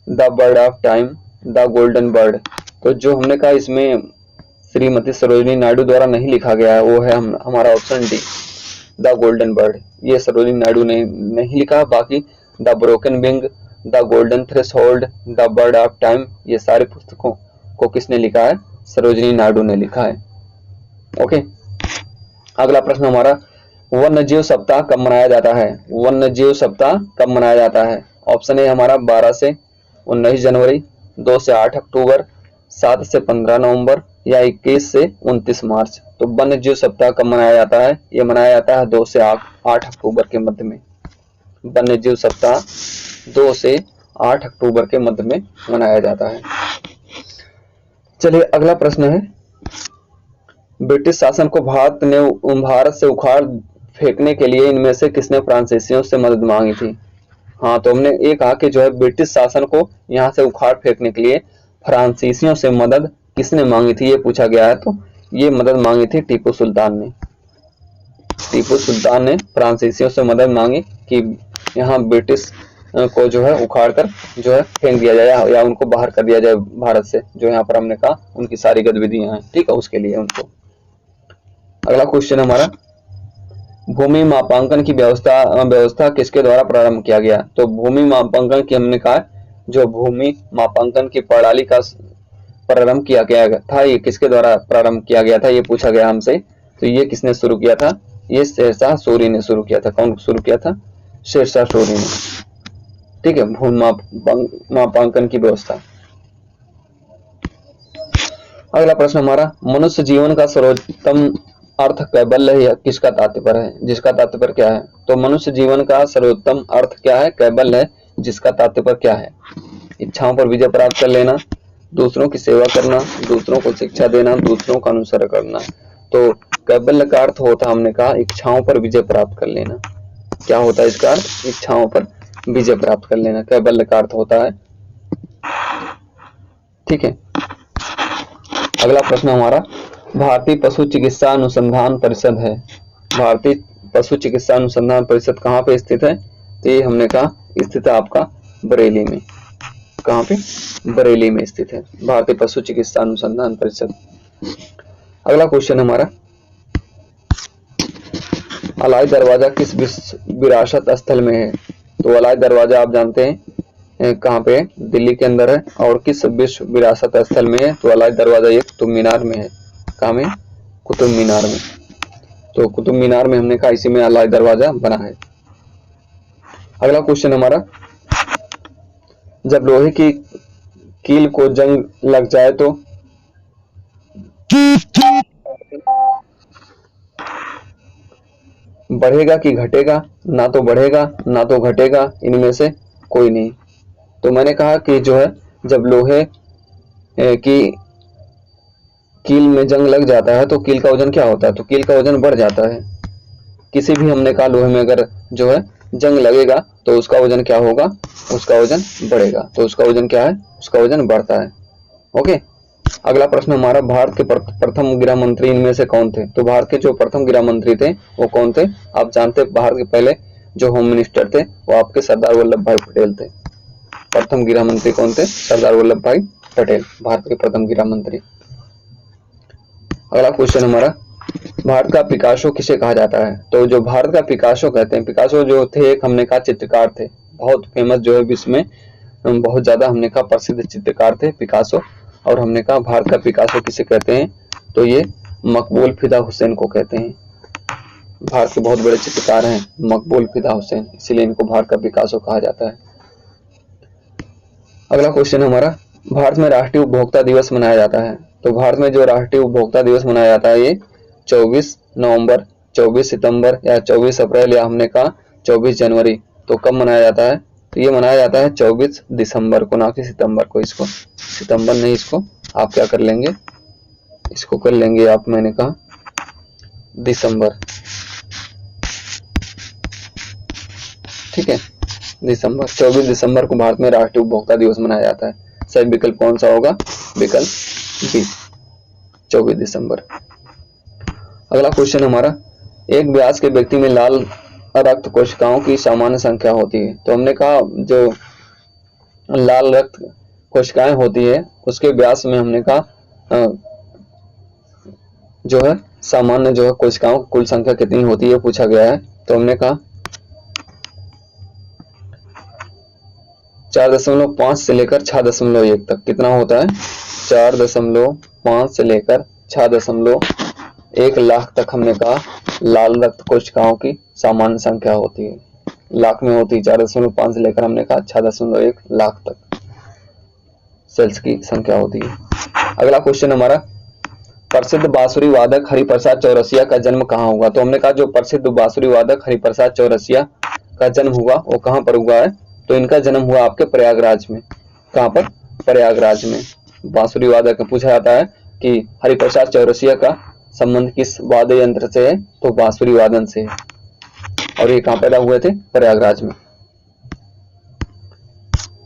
S1: the bird of time the golden bird. तो जो हमने कहा इसमें श्रीमती सरोजिनी नायडू द्वारा नहीं लिखा गया है वो है हमारा option D, the golden bird. ये सरोजिनी नायडू ने नहीं लिखा। बाकी the broken wing, the golden threshold, the bird of time, ये सारी पुस्तकों को किसने लिखा है? सरोजिनी नायडू ने लिखा है। ओके, अगला प्रश्न हमारा, वन्य जीव सप्ताह कब मनाया जाता है? वन्य जीव सप्ताह कब मनाया जाता है? ऑप्शन ए हमारा 12 से 19 जनवरी, 2 से 8 अक्टूबर, 7 से 15 नवंबर या 21 से 29 मार्च। तो वन्य जीव सप्ताह कब मनाया जाता है? ये मनाया जाता है 2 से 8 अक्टूबर के मध्य में। वन्य जीव सप्ताह 2 से 8 अक्टूबर के मध्य में मनाया जाता है। चलिए अगला प्रश्न है, ब्रिटिश शासन को भारत से उखाड़ फेंकने के लिए इनमें से किसने फ्रांसीसियों से मदद मांगी थी? हाँ, तो हमने ये कहा कि जो है ब्रिटिश शासन को यहाँ से उखाड़ फेंकने के लिए फ्रांसीसियों से मदद किसने मांगी थी, ये पूछा गया है। तो ये मदद मांगी थी टीपू सुल्तान ने। टीपू सुल्तान ने फ्रांसीसियों से मदद मांगी कि यहाँ ब्रिटिश को जो है उखाड़ कर जो है फेंक दिया जाए या उनको बाहर कर दिया जाए भारत से, जो यहाँ पर हमने कहा उनकी सारी गतिविधियां हैं, ठीक है, उसके लिए उनको। अगला क्वेश्चन हमारा, भूमि मापांकन की व्यवस्था किसके द्वारा प्रारंभ किया गया? तो भूमि मापांकन की हमने कहा जो भूमि मापांकन की प्रणाली का प्रारंभ किया गया था, ये किसके द्वारा प्रारंभ किया गया था, ये पूछा गया हमसे। तो ये किसने शुरू किया था? ये शेरशाह सूरी ने शुरू किया था। कौन शुरू किया था? शेरशाह सूरी ने, ठीक है, भूमि मापांकन की व्यवस्था। अगला प्रश्न हमारा, मनुष्य जीवन का सर्वोत्तम अर्थ कैबल्य है, किसका तात्पर्य है? जिसका तात्पर्य क्या है? तो मनुष्य जीवन का सर्वोत्तम अर्थ क्या है? कैबल्य है, जिसका तात्पर्य क्या है? इच्छाओं पर विजय प्राप्त कर लेना, दूसरों की सेवा करना, दूसरों को शिक्षा देना, दूसरों का अनुसरण करना। तो कैबल्य का अर्थ होता, हमने कहा, इच्छाओं पर विजय प्राप्त कर लेना। क्या होता है इसका अर्थ? इच्छाओं पर विजय प्राप्त कर लेना कैबल्य का अर्थ होता है, ठीक है। अगला प्रश्न हमारा, भारतीय पशु चिकित्सा अनुसंधान परिषद है। भारतीय पशु चिकित्सा अनुसंधान परिषद कहाँ पे स्थित है? तो ये हमने कहा स्थित है आपका बरेली में। कहाँ पे? बरेली में स्थित है भारतीय पशु चिकित्सा अनुसंधान परिषद। अगला क्वेश्चन हमारा, अलाई दरवाजा किस विश्व विरासत स्थल में है? तो अलाई दरवाजा आप जानते हैं कहाँ पे? दिल्ली के अंदर है। और किस विश्व विरासत स्थल में है? तो अलाई दरवाजा ये कुतुब मीनार में है। कहाँ में? कुतुब मीनार में। तो कुतुब मीनार में हमने कहा इसी में अलाई दरवाजा बना है। अगला क्वेश्चन हमारा, जब लोहे की कील को जंग लग जाए तो बढ़ेगा कि घटेगा? ना तो बढ़ेगा ना तो घटेगा, इनमें से कोई नहीं। तो मैंने कहा कि जो है जब लोहे की कील में जंग लग जाता है तो कील का वजन क्या होता है? तो कील का वजन बढ़ जाता है। किसी भी हमने कहा लोहे में अगर जो है जंग लगेगा तो उसका वजन क्या होगा? उसका वजन बढ़ेगा। तो उसका वजन क्या है? उसका वजन बढ़ता है। ओके, अगला प्रश्न हमारा, भारत के प्रथम गृह मंत्री इनमें से कौन थे? तो भारत के जो प्रथम गृह मंत्री थे वो कौन थे? आप जानते, भारत के पहले जो होम मिनिस्टर थे वो आपके सरदार वल्लभ भाई पटेल थे। प्रथम गृह मंत्री कौन थे? सरदार वल्लभ भाई पटेल, भारत के प्रथम गृह मंत्री। अगला क्वेश्चन हमारा, भारत का पिकासो किसे कहा जाता है? तो जो भारत का पिकासो कहते हैं, पिकासो जो थे एक हमने कहा चित्रकार थे, बहुत फेमस जो है विश्व में बहुत ज्यादा हमने कहा प्रसिद्ध चित्रकार थे पिकासो। और हमने कहा भारत का पिकासो किसे कहते हैं? तो ये मकबूल फिदा हुसैन को कहते हैं। भारत के बहुत बड़े चित्रकार हैं मकबूल फिदा हुसैन, इसीलिए इनको भारत का पिकासो कहा जाता है। अगला क्वेश्चन हमारा, भारत में राष्ट्रीय उपभोक्ता दिवस मनाया जाता है। तो भारत में जो राष्ट्रीय उपभोक्ता दिवस मनाया जाता है ये 24 नवंबर, 24 सितंबर या 24 अप्रैल या हमने कहा 24 जनवरी। तो कब मनाया जाता है? तो ये मनाया जाता है 24 दिसंबर को, ना कि सितंबर को। इसको सितंबर नहीं, इसको आप क्या कर लेंगे? इसको कर लेंगे आप, मैंने कहा दिसंबर, ठीक है, दिसंबर। 24 दिसंबर को भारत में राष्ट्रीय उपभोक्ता दिवस मनाया जाता है। सही विकल्प कौन सा होगा? विकल्प बी, 24 दिसंबर। अगला क्वेश्चन हमारा, एक वयस्क के व्यक्ति में लाल रक्त कोशिकाओं की सामान्य संख्या होती है। तो हमने कहा जो लाल रक्त कोशिकाएं होती है उसके व्यास में हमने कहा जो है सामान्य जो है कोशिकाओं की कुल संख्या कितनी होती है पूछा गया है। तो हमने कहा 4.5 से लेकर 6.1 तक कितना होता है, 4.5 से लेकर 6.1 लाख तक हमने कहा लाल रक्त कोशिकाओं की सामान्य संख्या होती है। लाख में होती है 4.5 से लेकर हमने कहा 6.1 लाख तक सेल्स की संख्या होती है। अगला क्वेश्चन हमारा, प्रसिद्ध बांसुरी वादक हरिप्रसाद चौरसिया का जन्म कहाँ हुआ। तो हमने कहा जो प्रसिद्ध बांसुरी वादक हरिप्रसाद चौरसिया का जन्म हुआ वो कहाँ पर हुआ है। तो इनका जन्म हुआ आपके प्रयागराज में। कहाँ पर, प्रयागराज में। बांसुरी वादक में पूछा जाता है कि हरिप्रसाद चौरसिया का संबंध किस वाद्य यंत्र से है, तो बांसुरी वादन से है। और ये कहाँ पैदा हुए थे, प्रयागराज में।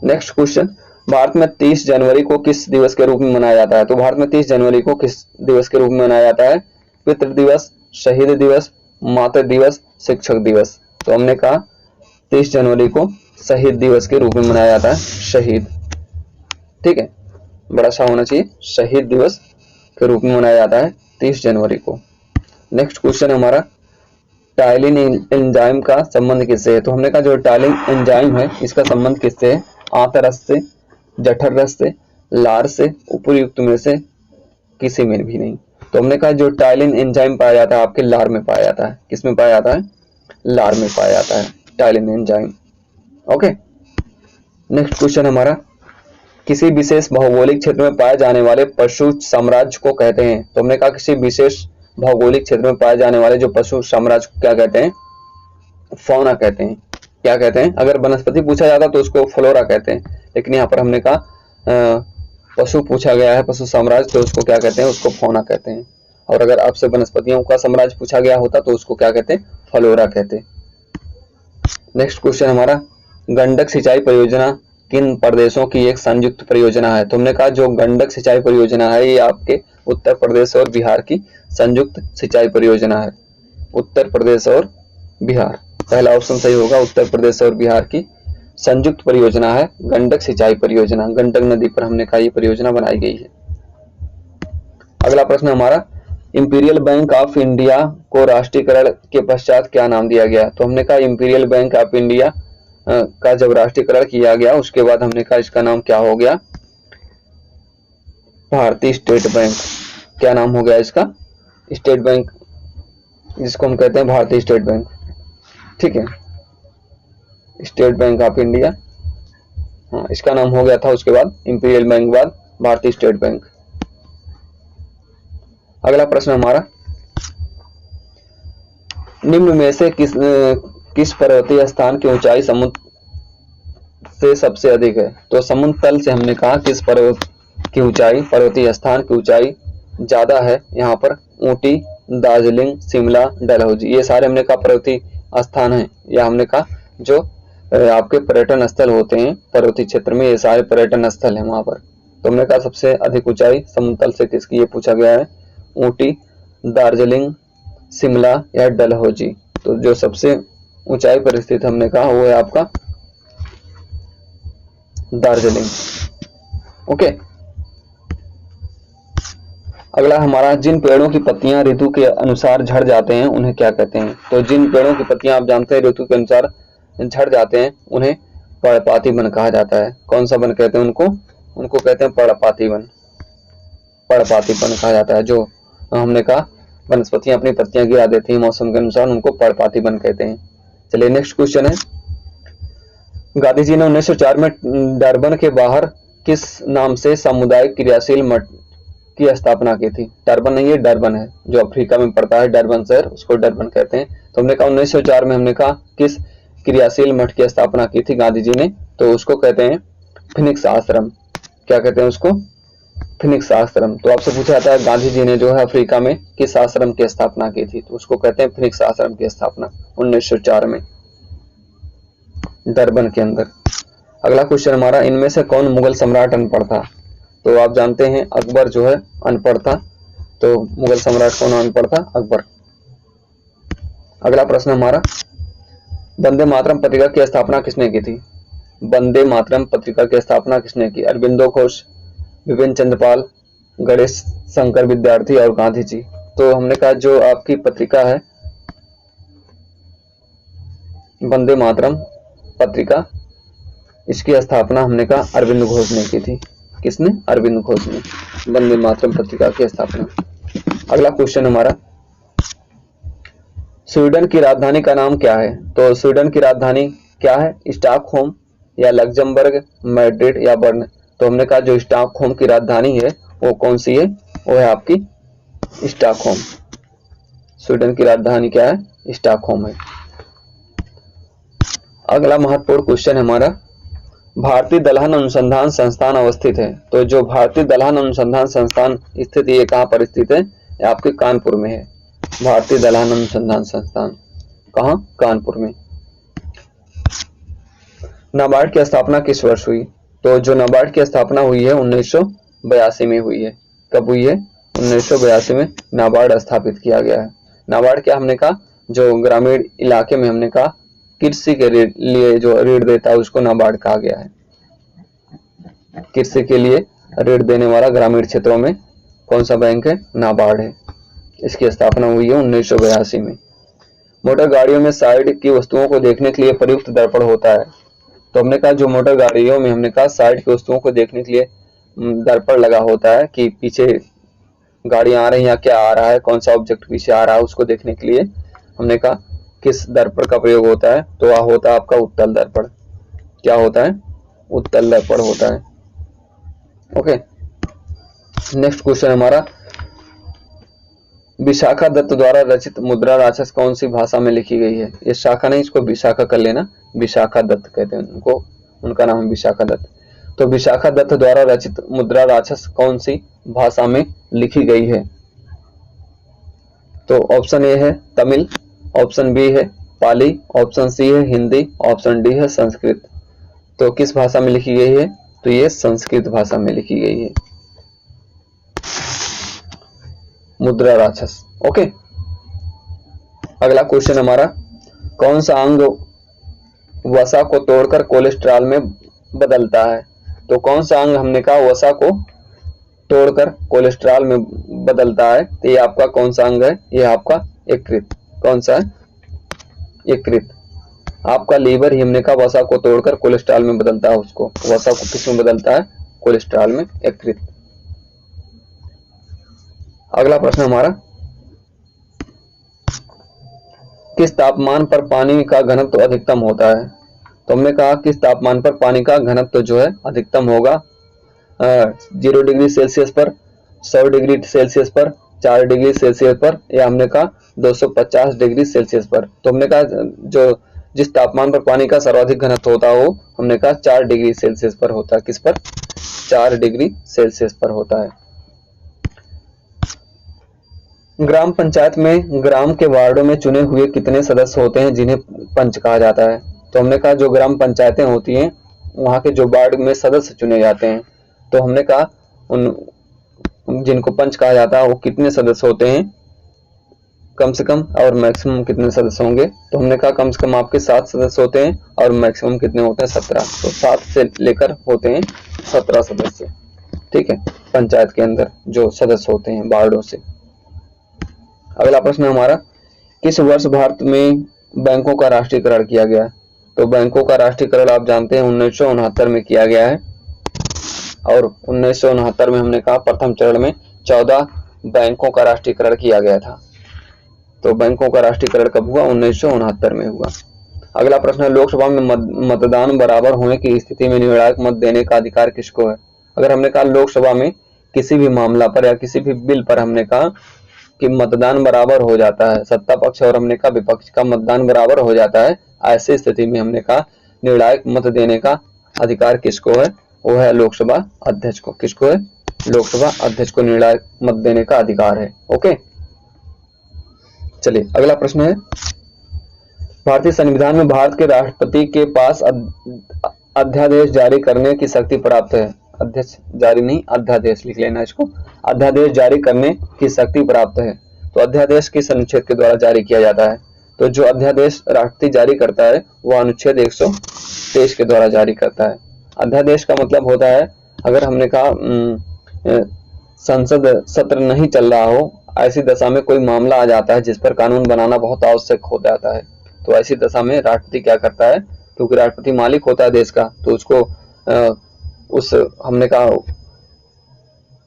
S1: नेक्स्ट क्वेश्चन, भारत में 30 जनवरी को किस दिवस के रूप में मनाया जाता है। तो भारत में 30 जनवरी को किस दिवस के रूप में मनाया जाता है, पितृ दिवस, शहीद दिवस, मातृ दिवस, शिक्षक दिवस। तो हमने कहा 30 जनवरी को शहीद दिवस के रूप में मनाया जाता है, शहीद। ठीक है, बड़ा सा होना चाहिए, शहीद दिवस के रूप में मनाया जाता है 30 जनवरी को। नेक्स्ट क्वेश्चन हमारा, टाइलिन एंजाइम का संबंध किससे है। तो हमने कहा जो टाइलिन एंजाइम है इसका संबंध किससे है, आंतररस से, जठर रस से, लार से, उपयुक्त में से किसी में भी नहीं। तो हमने कहा जो टाइलिन एंजाइम पाया जाता है आपके लार में पाया जाता है। किस में पाया जाता है, लार में पाया जाता है ptyalin enzyme. Okay, next question हमारा, किसी विशेष भौगोलिक क्षेत्र में पाए जाने वाले पशु साम्राज्य को कहते हैं। तो हमने कहा किसी विशेष भौगोलिक क्षेत्र में पाए जाने वाले जो पशु साम्राज्य को क्या कहते हैं, फौना कहते हैं। क्या कहते हैं, अगर वनस्पति पूछा जाता तो उसको फ्लोरा कहते हैं, लेकिन यहाँ पर हमने कहा पशु पूछा गया है, पशु साम्राज्य, तो उसको क्या कहते हैं, उसको फौना कहते हैं। और अगर आपसे वनस्पतियों का साम्राज्य पूछा गया होता तो उसको क्या कहते हैं, फ्लोरा कहते। नेक्स्ट क्वेश्चन हमारा, गंडक सिंचाई परियोजना किन प्रदेशों की एक संयुक्त परियोजना है। तो हमने कहा जो गंडक सिंचाई परियोजना है ये आपके उत्तर प्रदेश और बिहार की संयुक्त सिंचाई परियोजना है। उत्तर प्रदेश और बिहार, पहला ऑप्शन सही होगा, उत्तर प्रदेश और बिहार की संयुक्त परियोजना है गंडक सिंचाई परियोजना। गंडक नदी पर हमने कहा ये परियोजना बनाई गई है। अगला प्रश्न हमारा, इंपीरियल बैंक ऑफ इंडिया को राष्ट्रीयकरण के पश्चात क्या नाम दिया गया। तो हमने कहा इंपीरियल बैंक ऑफ इंडिया का जब राष्ट्रीयकरण किया गया उसके बाद हमने कहा इसका नाम क्या हो गया, भारतीय स्टेट बैंक। क्या नाम हो गया इसका, स्टेट बैंक, जिसको हम कहते हैं भारतीय स्टेट बैंक। ठीक है, स्टेट बैंक ऑफ इंडिया, हाँ इसका नाम हो गया था उसके बाद, इंपीरियल बैंक बाद भारतीय स्टेट बैंक। अगला प्रश्न हमारा, निम्न में से किस पर्वतीय स्थान की ऊंचाई समुद्र से सबसे अधिक है। तो समुद्र तल से हमने कहा किस पर्वत की ऊंचाई, पर्वतीय स्थान की ऊंचाई ज्यादा है। यहाँ पर ऊटी, दार्जिलिंग, शिमला, डलहौजी, ये सारे हमने कहा पर्वतीय स्थान है, या हमने कहा जो आपके पर्यटन स्थल होते हैं पर्वतीय क्षेत्र में, ये सारे पर्यटन स्थल हैं वहां पर। तो हमने कहा सबसे अधिक ऊंचाई समुद्र तल से किसकी, ये पूछा गया है, ऊटी, दार्जिलिंग, शिमला या डलहौजी। तो जो सबसे ऊंचाई पर स्थित हमने कहा वो है आपका दार्जिलिंग। ओके, अगला हमारा, जिन पेड़ों की पत्तियां ऋतु के अनुसार झड़ जाते हैं उन्हें क्या कहते हैं। तो जिन पेड़ों की पत्तियां आप जानते हैं ऋतु के अनुसार झड़ जाते हैं उन्हें पर्णपाती वन कहा जाता है। कौन सा वन कहते हैं उनको कहते हैं पर्णपाती वन। पर्णपाती वन कहा जाता है। जो हमने कहा वनस्पतियां अपनी पत्तियां गिरा देती हैं मौसम के अनुसार, उनको पर्णपाती वन कहते हैं। चलिए नेक्स्ट क्वेश्चन है, गांधी जी ने 1904 में डरबन के बाहर किस नाम से सामुदायिक क्रियाशील मठ की स्थापना की थी। डरबन नहीं है, डरबन है, जो अफ्रीका में पड़ता है, डरबन शहर, उसको डरबन कहते हैं। तो हमने कहा 1904 में हमने कहा किस क्रियाशील मठ की स्थापना की थी गांधी जी ने, तो उसको कहते हैं फिनिक्स आश्रम। क्या कहते हैं उसको, फिनिक्स आश्रम। तो आपसे पूछा जाता है गांधी जी ने जो है अफ्रीका में किस आश्रम की स्थापना की थी, तो उसको कहते हैं फिनिक्स आश्रम की स्थापना 1904 में डरबन के अंदर। अगला क्वेश्चन हमारा, इनमें से कौन मुगल सम्राट अनपढ़ था। तो आप जानते हैं अकबर जो है अनपढ़ था, तो मुगल सम्राट कौन अनपढ़ था, अकबर। अगला प्रश्न हमारा, वंदे मातरम पत्रिका की स्थापना किसने की थी। वंदे मातरम पत्रिका की स्थापना किसने की? अरबिंदो घोष, विपिन चंद्र पाल, गणेश शंकर विद्यार्थी और गांधी जी। तो हमने कहा जो आपकी पत्रिका है वंदे मातरम पत्रिका, इसकी स्थापना हमने कहा अरविंद घोष ने की थी। किसने? अरविंद घोष ने वंदे मातरम पत्रिका की स्थापना। अगला क्वेश्चन हमारा, स्वीडन की राजधानी का नाम क्या है? तो स्वीडन की राजधानी क्या है? स्टॉकहोम या लग्जमबर्ग, मैड्रिड या बर्न? तो हमने कहा जो स्टॉकहोम की राजधानी है वो कौन सी है? वो है आपकी स्टॉकहोम। स्वीडन की राजधानी क्या है? स्टॉकहोम है। अगला महत्वपूर्ण क्वेश्चन हमारा, भारतीय दलहन अनुसंधान संस्थान अवस्थित है। तो जो भारतीय दलहन अनुसंधान संस्थान स्थित ये कहाँ पर स्थित है? आपके कानपुर में है। भारतीय दलहन अनुसंधान संस्थान कहाँ? कानपुर में। नाबार्ड की स्थापना किस वर्ष हुई? तो जो नाबार्ड की स्थापना हुई है 1982 में हुई है। कब हुई है? 1982 में नाबार्ड स्थापित किया गया है। नाबार्ड क्या हमने कहा? जो ग्रामीण इलाके में हमने कहा कृषि के लिए जो ऋण देता है उसको नाबार्ड कहा गया है। कृषि के लिए ऋण देने वाला ग्रामीण क्षेत्रों में कौन सा बैंक है? नाबार्ड है। इसकी स्थापना हुई है 1982 में। मोटर गाड़ियों में साइड की वस्तुओं को देखने के लिए प्रयुक्त दर्पण होता है। तो हमने कहा जो मोटर गाड़ियों में हमने कहा साइड की वस्तुओं को देखने के लिए दर्पण लगा होता है कि पीछे गाड़ियां आ रही हैं या क्या आ रहा है, कौन सा ऑब्जेक्ट पीछे आ रहा है, उसको देखने के लिए हमने कहा किस दर्पण का प्रयोग होता है? तो वह होता है आपका उत्तल दर्पण। क्या होता है? उत्तल दर्पण होता है। ओके, नेक्स्ट क्वेश्चन हमारा, विशाखा दत्त द्वारा रचित मुद्रा राक्षस कौन सी भाषा में लिखी गई है? ये शाखा नहीं, इसको विशाखा कर लेना। विशाखा दत्त कहते हैं उनको, उनका नाम है विशाखा दत्त। तो विशाखा दत्त द्वारा रचित मुद्रा राक्षस कौन सी भाषा में लिखी गई है? तो ऑप्शन ए है तमिल, ऑप्शन बी है पाली, ऑप्शन सी है हिंदी, ऑप्शन डी है संस्कृत। तो किस भाषा में लिखी गई है? तो ये संस्कृत भाषा में लिखी गई है मुद्रा राक्षस। ओके, अगला क्वेश्चन हमारा, कौन सा अंग वसा को तोड़कर कोलेस्ट्रॉल में बदलता है? तो कौन सा अंग हमने कहा वसा को तोड़कर कोलेस्ट्रॉल में बदलता है? तो ये आपका कौन सा अंग है? ये आपका यकृत। कौन सा है? यकृत। आपका लीवर ही हमने कहा वसा को तोड़कर कोलेस्ट्रॉल में बदलता है। उसको वसा को किस में बदलता है? कोलेस्ट्रॉल में, यकृत। अगला प्रश्न हमारा, किस तापमान पर पानी का घनत्व अधिकतम होता है? तो हमने कहा किस तापमान पर पानी का घनत्व जो है अधिकतम होगा? 0 डिग्री सेल्सियस पर, 100 डिग्री सेल्सियस पर, 4 डिग्री सेल्सियस पर, या हमने कहा 250 डिग्री सेल्सियस पर। तो हमने कहा जो जिस तापमान पर पानी का सर्वाधिक घनत्व होता है वो हमने कहा 4 डिग्री सेल्सियस पर होता है। किस पर? 4 डिग्री सेल्सियस पर होता है। ग्राम पंचायत में ग्राम के वार्डों में चुने हुए कितने सदस्य होते हैं जिन्हें पंच कहा जाता है? तो हमने कहा जो ग्राम पंचायतें होती हैं वहां के जो वार्ड में सदस्य चुने जाते हैं, तो हमने कहा उन जिनको पंच कहा जाता है वो कितने सदस्य होते हैं कम से कम, और मैक्सिमम कितने सदस्य होंगे? तो हमने कहा कम से कम आपके 7 सदस्य होते हैं और मैक्सिमम कितने होते हैं? 17। तो 7 से लेकर होते हैं 17 सदस्य। ठीक है, पंचायत के अंदर जो सदस्य होते हैं वार्डों से। अगला प्रश्न हमारा, किस वर्ष भारत में बैंकों का राष्ट्रीयकरण किया गया? तो बैंकों का राष्ट्रीयकरण आप जानते हैं 1969 में किया गया है, और 1969 में हमने कहा प्रथम चरण में 14 बैंकों का राष्ट्रीयकरण किया गया था। तो बैंकों का राष्ट्रीयकरण कब हुआ? 1969 में हुआ। अगला प्रश्न है, लोकसभा में मतदान बराबर होने की स्थिति में निर्णायक मत देने का अधिकार किसको है? अगर हमने कहा लोकसभा में किसी भी मामला पर या किसी भी बिल पर हमने कहा कि मतदान बराबर हो जाता है, सत्ता पक्ष और हमने कहा विपक्ष का मतदान बराबर हो जाता है, ऐसी स्थिति में हमने कहा निर्णायक मत देने का अधिकार किसको है? वो है लोकसभा अध्यक्ष को। किसको है? लोकसभा अध्यक्ष को निर्णायक मत देने का अधिकार है। ओके, चलिए अगला प्रश्न है, भारतीय संविधान में भारत के राष्ट्रपति के पास अध्यादेश जारी करने की शक्ति प्राप्त है। अध्यक्ष जारी नहीं, अध्यादेश लिख लेना इसको। अध्यादेश जारी करने की शक्ति प्राप्त है। तो अध्यादेश किस अनुच्छेद के द्वारा जारी किया जाता है? तो जो अध्यादेश राष्ट्रपति जारी करता है वह अनुच्छेद 123 के द्वारा जारी करता है। अध्यादेश का मतलब होता है अगर हमने कहा संसद सत्र नहीं चल रहा हो, ऐसी दशा में कोई मामला आ जाता है जिस पर कानून बनाना बहुत आवश्यक हो जाता है, तो ऐसी दशा में राष्ट्रपति क्या करता है, क्योंकि राष्ट्रपति मालिक होता है देश का, तो उसको उस हमने कहा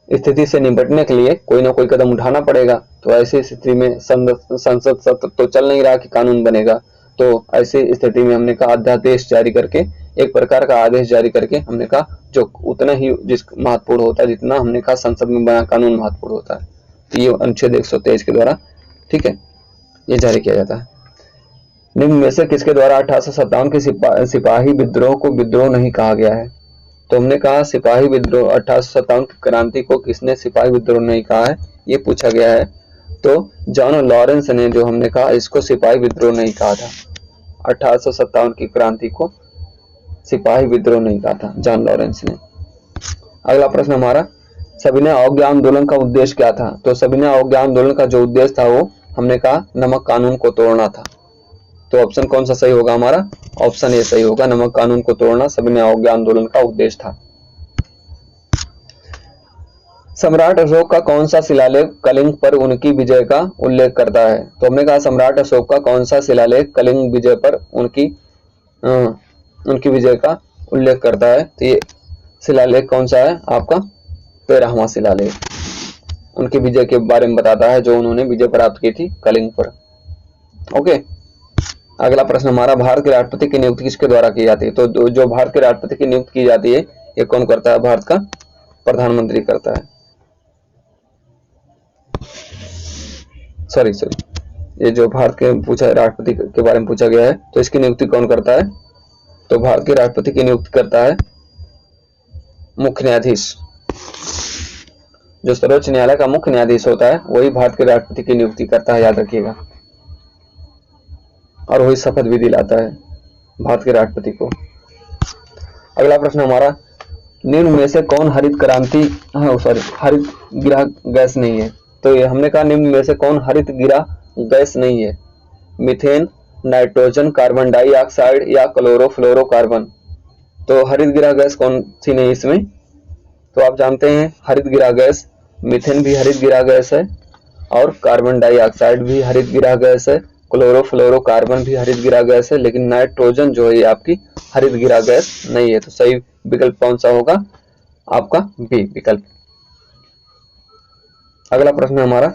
S1: स्थिति से निपटने के लिए कोई ना कोई कदम उठाना पड़ेगा। तो ऐसी स्थिति में संसद सत्र तो चल नहीं रहा कि कानून बनेगा, तो ऐसी स्थिति में हमने कहा अध्यादेश जारी करके, एक प्रकार का आदेश जारी करके हमने कहा जो उतना ही जिस महत्वपूर्ण होता है जितना हमने कहा संसद में बना कानून महत्वपूर्ण होता है, तो ये अनुच्छेद 123 के द्वारा, ठीक है, ये जारी किया जाता है। निम्न में से किसके द्वारा 1857 के सिपाही विद्रोह को विद्रोह नहीं कहा गया है? तो हमने कहा सिपाही विद्रोह 1857 की क्रांति को किसने सिपाही विद्रोह नहीं कहा है, ये पूछा गया है। तो जॉन लॉरेंस ने जो हमने कहा इसको सिपाही विद्रोह नहीं कहा था, 1857 की क्रांति को सिपाही विद्रोह नहीं कहा था जॉन लॉरेंस ने। अगला प्रश्न हमारा, सविनय अवज्ञा आंदोलन का उद्देश्य क्या था? तो सविनय अवज्ञा आंदोलन का जो उद्देश्य था वो हमने कहा नमक कानून को तोड़ना था। तो ऑप्शन कौन सा सही होगा हमारा? ऑप्शन ए सही होगा, नमक कानून को तोड़ना सविनय अवज्ञा आंदोलन का उद्देश्य था। सम्राट अशोक का कौन सा शिलालेख कलिंग पर उनकी विजय का उल्लेख करता है? तो हमने कहा सम्राट अशोक का कौन सा शिलालेख कलिंग विजय पर उनकी विजय का उल्लेख करता है? तो ये शिलालेख कौन सा है आपका? 13वां शिलालेख उनकी विजय के बारे में बताता है, जो उन्होंने विजय प्राप्त की थी कलिंग पर। ओके, अगला प्रश्न हमारा, भारत के राष्ट्रपति की नियुक्ति किसके द्वारा की जाती है? तो जो भारत के राष्ट्रपति की नियुक्ति की जाती है ये कौन करता है? भारत का प्रधानमंत्री करता है। सॉरी ये जो भारत के राष्ट्रपति के बारे में पूछा गया है, तो इसकी नियुक्ति कौन करता है? तो भारत के राष्ट्रपति की नियुक्ति करता है मुख्य न्यायाधीश। जो सर्वोच्च न्यायालय का मुख्य न्यायाधीश होता है वही भारत के राष्ट्रपति की नियुक्ति करता है, याद रखिएगा, और वही शपथ भी दिलाता है भारत के राष्ट्रपति को। अगला प्रश्न हमारा, निम्न में से कौन हरित गृह गैस नहीं है? तो ये हमने कहा निम्न में से कौन हरित गृह गैस नहीं है? मीथेन, नाइट्रोजन, कार्बन डाइऑक्साइड या क्लोरोफ्लोरोकार्बन। तो हरित गृह गैस कौन सी नहीं इसमें? तो आप जानते हैं हरित गृह गैस, मीथेन भी हरित गृह गैस है, और कार्बन डाइऑक्साइड भी हरित गृह गैस है, क्लोरोफ्लोरोकार्बन भी हरित गृह गैस है, लेकिन नाइट्रोजन जो है ये आपकी हरित गृह गैस नहीं है। तो सही विकल्प कौन सा होगा? आपका बी विकल्प। अगला प्रश्न हमारा,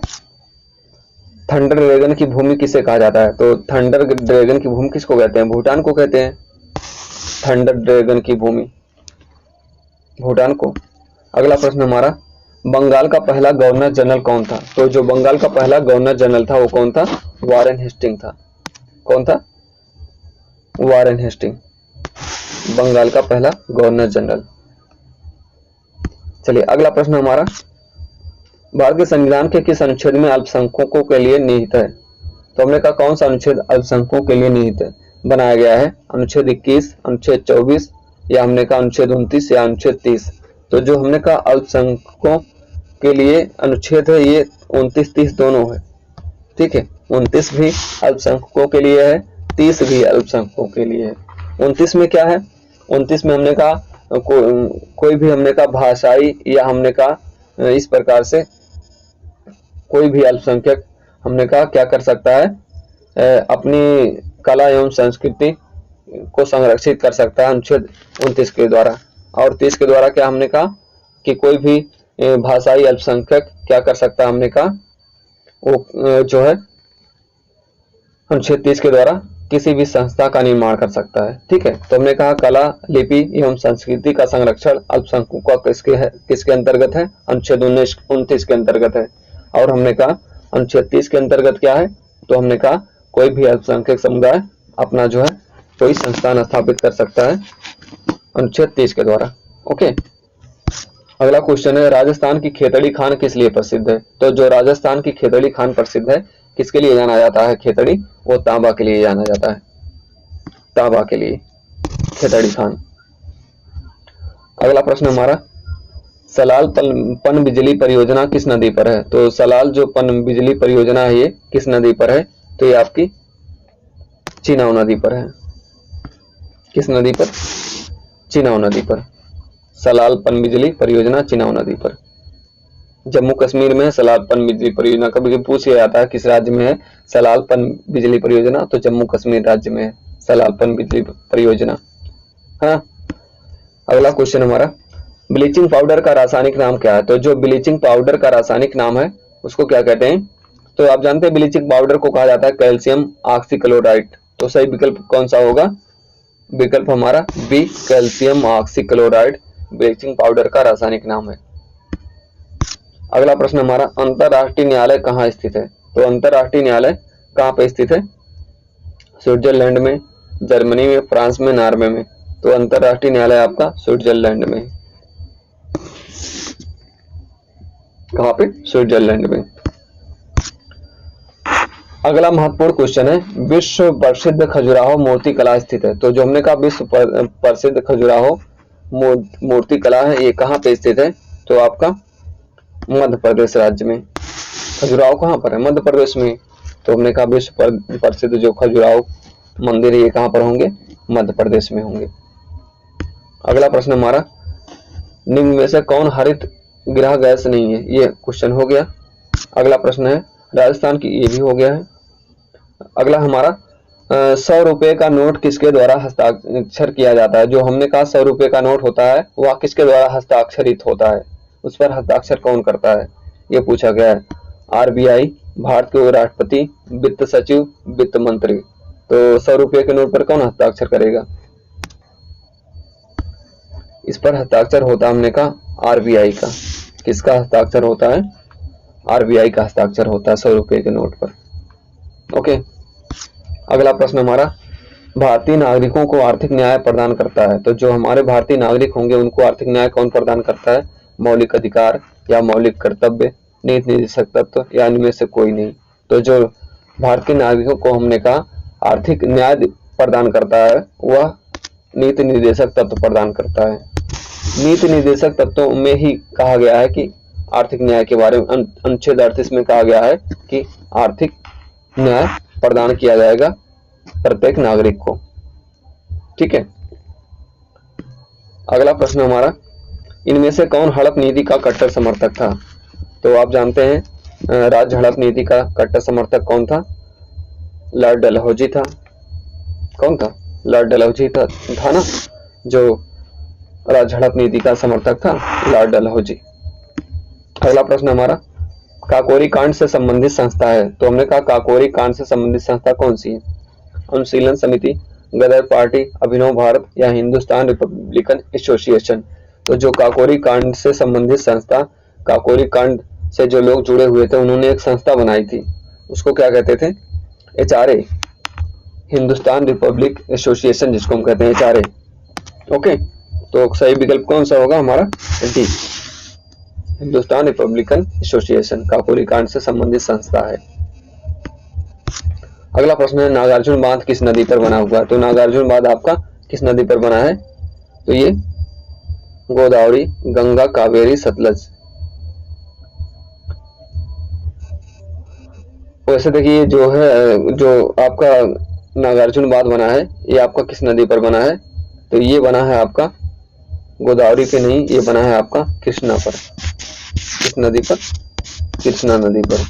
S1: थंडर ड्रैगन की भूमि किसे कहा जाता है? तो थंडर ड्रैगन की भूमि किसको कहते हैं? भूटान को कहते हैं थंडर ड्रैगन की भूमि, भूटान को। अगला प्रश्न हमारा, बंगाल का पहला गवर्नर जनरल कौन था? तो जो बंगाल का पहला गवर्नर जनरल था वो कौन था? वारेन हेस्टिंग था। कौन था? वारेन हेस्टिंग, बंगाल का पहला गवर्नर जनरल। चलिए अगला प्रश्न हमारा, भारत के संविधान के किस अनुच्छेद में अल्पसंख्यकों के लिए निहित है? तो हमने कहा कौन सा अनुच्छेद अल्पसंख्यकों के लिए निहित है बनाया गया है? अनुच्छेद 21, अनुच्छेद 24, या हमने कहा अनुच्छेद 29 या अनुच्छेद 30। तो जो हमने कहा अल्पसंख्यकों के लिए अनुच्छेद है ये 29, 30 दोनों है, ठीक है। 29 भी अल्पसंख्यकों के लिए है, 30 भी अल्पसंख्यकों के लिए है। 29 में क्या है? 29 में हमने कहा कोई भी हमने कहा भाषाई या हमने कहा इस प्रकार से कोई भी अल्पसंख्यक हमने कहा क्या कर सकता है, अपनी कला एवं संस्कृति को संरक्षित कर सकता है अनुच्छेद 29 के द्वारा। और 30 के द्वारा क्या हमने कहा कि कोई भी भाषाई अल्पसंख्यक क्या कर सकता है, हमने कहा वो जो है अनुच्छेद 30 के द्वारा किसी भी संस्था का निर्माण कर सकता है, ठीक है। तो हमने कहा कला, लिपि एवं संस्कृति का संरक्षण अल्पसंख्यकों का किसके अंतर्गत है? अनुच्छेद 29 के अंतर्गत है। और हमने कहा अनुच्छेद 30 के अंतर्गत क्या है? तो हमने कहा कोई भी अल्पसंख्यक समुदाय अपना जो है कोई संस्थान स्थापित कर सकता है अनुच्छेद 30 के द्वारा। ओके, अगला क्वेश्चन है, राजस्थान की खेतड़ी खान किस लिए प्रसिद्ध है? तो जो राजस्थान की खेतड़ी खान प्रसिद्ध है, किसके लिए जाना जाता है खेतड़ी? वो तांबा के लिए जाना जाता है, तांबा के लिए खेतड़ी खान। अगला प्रश्न हमारा, सलाल पन बिजली परियोजना किस नदी पर है? तो सलाल जो पन बिजली परियोजना है ये किस नदी पर है? तो ये आपकी चिनाब नदी पर है। किस नदी पर? चिनाब नदी पर। सलाल पनबिजली परियोजना चिनाब नदी पर। जम्मू कश्मीर में सलाल पनबिजली परियोजना, कभी पूछ लिया जाता है किस राज्य में है सलाल पनबिजली परियोजना, तो जम्मू कश्मीर राज्य में है सलाल पनबिजली परियोजना। हाँ, अगला क्वेश्चन हमारा, ब्लीचिंग पाउडर का रासायनिक नाम क्या है? तो जो ब्लीचिंग पाउडर का रासायनिक नाम है उसको क्या कहते हैं? तो आप जानते हैं ब्लीचिंग पाउडर को कहा जाता है कैल्शियम ऑक्सीक्लोराइड। तो सही विकल्प कौन सा होगा? विकल्प हमारा B, calcium oxychloride bleaching powder का रासायनिक नाम है। अगला प्रश्न हमारा, अंतरराष्ट्रीय न्यायालय कहाँ स्थित है? तो अंतरराष्ट्रीय न्यायालय कहाँ पे स्थित है? स्विट्जरलैंड में, जर्मनी में, फ्रांस में, नॉर्वे में। तो अंतरराष्ट्रीय न्यायालय आपका स्विट्जरलैंड में। कहाँ पे? स्विट्जरलैंड में। अगला महत्वपूर्ण क्वेश्चन है, विश्व प्रसिद्ध खजुराहो मूर्ति कला स्थित है। तो जो हमने कहा विश्व प्रसिद्ध खजुराहो मूर्ति कला है, ये कहाँ पे स्थित है? तो आपका मध्य प्रदेश राज्य में। खजुराहो कहाँ पर है? मध्य प्रदेश में। तो हमने कहा विश्व प्रसिद्ध जो खजुराहो मंदिर है ये कहाँ पर होंगे? मध्य प्रदेश में होंगे। अगला प्रश्न हमारा, निम्न में से कौन हरित गृह गैस नहीं है? ये क्वेश्चन हो गया। अगला प्रश्न है राजस्थान की, ये भी हो गया है। अगला हमारा 100 रुपए का नोट किसके द्वारा हस्ताक्षर किया जाता है? जो हमने कहा 100 रुपए का नोट होता है वह किसके द्वारा हस्ताक्षरित होता है? उस पर हस्ताक्षर कौन करता है? ये पूछा गया है। आरबीआई, भारत के राष्ट्रपति, वित्त सचिव, वित्त मंत्री। तो 100 रुपए के नोट पर कौन हस्ताक्षर करेगा? इस पर हस्ताक्षर होता है, हमने कहा आरबीआई का। किसका हस्ताक्षर होता है? आरबीआई का हस्ताक्षर होता है 100 रुपए के नोट पर। ओके। अगला प्रश्न हमारा, भारतीय नागरिकों को आर्थिक न्याय प्रदान करता है। तो जो हमारे भारतीय नागरिक होंगे उनको आर्थिक न्याय कौन प्रदान करता है? मौलिक अधिकार या मौलिक कर्तव्य, नीति निर्देशक तत्व या इनमें से कोई नहीं। तो जो भारतीय नागरिकों को हमने कहा आर्थिक न्याय प्रदान करता है वह नीति निर्देशक तत्व प्रदान करता है। नीति निर्देशक तत्वों में ही कहा गया है कि आर्थिक न्याय के बारे में अनुच्छेद 38 में कहा गया है कि आर्थिक न्याय प्रदान किया जाएगा प्रत्येक नागरिक को। ठीक है। अगला प्रश्न हमारा, इनमें से कौन हड़प नीति का कट्टर समर्थक था? तो आप जानते हैं राज्य हड़प नीति का कट्टर समर्थक कौन था? लॉर्ड डलहौजी था। कौन था? लॉर्ड डलहौजी था ना, जो राज्य हड़प नीति का समर्थक था, लॉर्ड डलहौजी। अगला प्रश्न हमारा, काकोरी कांड से संबंधित संस्था है। तो हमने कहा काकोरी कांड से संबंधित संस्था कौन सी है? अनुशीलन समिति, गदर पार्टी, अभिनव भारत या हिंदुस्तान रिपब्लिकन एसोसिएशन। तो जो काकोरी कांड से संबंधित संस्था, काकोरी कांड से जो लोग जुड़े हुए थे उन्होंने एक संस्था बनाई थी, उसको क्या कहते थे? HRA, हिंदुस्तान रिपब्लिक एसोसिएशन, जिसको हम कहते हैं HRA। ओके। तो सही विकल्प कौन सा होगा हमारा? D, Hindustan Republican association Kakori कांड से संबंधित संस्था है। अगला प्रश्न है, नागार्जुन बांध किस नदी पर बना हुआ है? तो नागार्जुन बांध आपका किस नदी पर बना है? तो ये गोदावरी, गंगा, कावेरी, सतलज। वैसे देखिए जो है, जो आपका नागार्जुन बांध बना है ये आपका किस नदी पर बना है? तो ये बना है आपका गोदावरी पे नहीं, ये बना है आपका कृष्णा पर। किस नदी पर? कृष्णा नदी पर।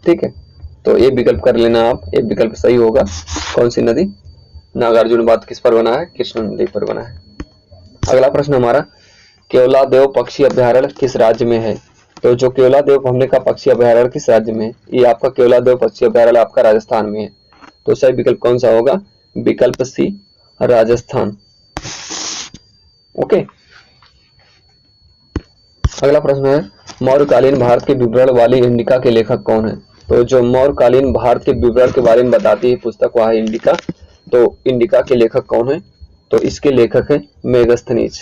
S1: ठीक है। तो ये विकल्प कर लेना आप, ये विकल्प सही होगा। कौन सी नदी? नागार्जुन बांध किस पर बना है? कृष्णा नदी पर बना है। अगला प्रश्न हमारा, केवलादेव पक्षी अभयारण्य किस राज्य में है? तो जो केवलादेव हमने का पक्षी अभयारण्य किस राज्य में है? ये आपका केवलादेव पक्षी अभयारण्य आपका राजस्थान में है। तो सही विकल्प कौन सा होगा? विकल्प सी, राजस्थान। ओके। अगला प्रश्न है, मौर्यकालीन भारत के विवरण वाली इंडिका के लेखक कौन है? तो जो मौर्यकालीन भारत के विवरण के बारे में बताती है पुस्तक वह है इंडिका। तो इंडिका के लेखक कौन है? तो इसके लेखक है मेगस्थनीज।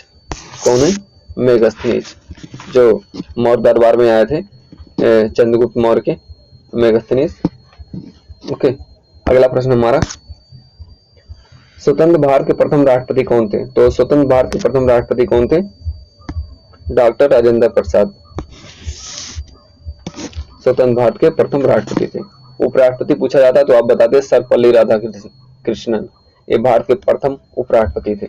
S1: कौन है? मेगस्थनीज, जो मौर्य दरबार में आए थे चंद्रगुप्त मौर्य के, मेगस्थनीज। ओके। अगला प्रश्न हमारा, स्वतंत्र भारत के प्रथम राष्ट्रपति कौन थे? तो स्वतंत्र भारत के प्रथम राष्ट्रपति कौन थे? डॉक्टर राजेंद्र प्रसाद स्वतंत्र भारत के प्रथम राष्ट्रपति थे। उपराष्ट्रपति पूछा जाता है तो आप बताते सर्वपल्ली राधाकृष्णन, ये भारत के प्रथम उपराष्ट्रपति थे।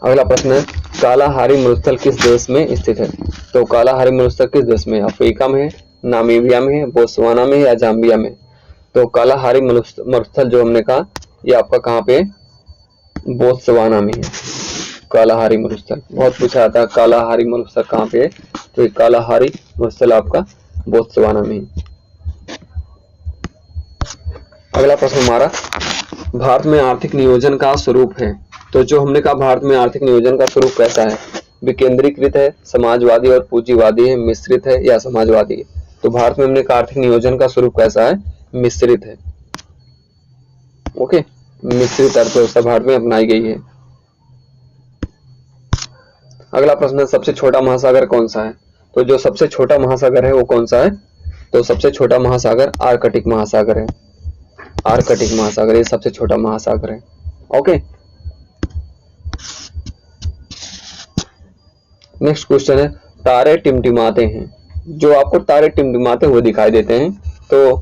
S1: अगला प्रश्न है कालाहारी मरुस्थल किस देश में स्थित है? तो कालाहारी मरुस्थल किस देश में? अफ्रीका में है, नामीबिया में है, बोत्सवाना में है या जाम्बिया में? तो कालाहारी मरुस्थल जो हमने कहा ये आपका कहाँ पे? बोत्सवाना में है कालाहारी मरुस्थल। बहुत पूछा जाता है कालाहारी मरुस्थल कहाँ पे है, तो ये कालाहारी मरुस्थल आपका बोत्सवाना में है। अगला प्रश्न हमारा भारत में आर्थिक नियोजन का स्वरूप है। तो जो हमने कहा भारत में आर्थिक नियोजन का स्वरूप कैसा है? विकेंद्रीकृत है, समाजवादी और पूंजीवादी है, मिश्रित है या समाजवादी है? तो भारत में हमने कहा आर्थिक नियोजन का स्वरूप कैसा है? मिश्रित है। ओके, मिश्रित अर्थव्यवस्था भारत में अपनाई गई है। अगला प्रश्न है सबसे छोटा महासागर कौन सा है? तो जो सबसे छोटा महासागर है वो कौन सा है? तो सबसे छोटा महासागर आर्कटिक महासागर है। आर्कटिक महासागर ये सबसे छोटा महासागर है। ओके, नेक्स्ट क्वेश्चन है तारे टिमटिमाते हैं। जो आपको तारे टिमटिमाते हुए दिखाई देते हैं तो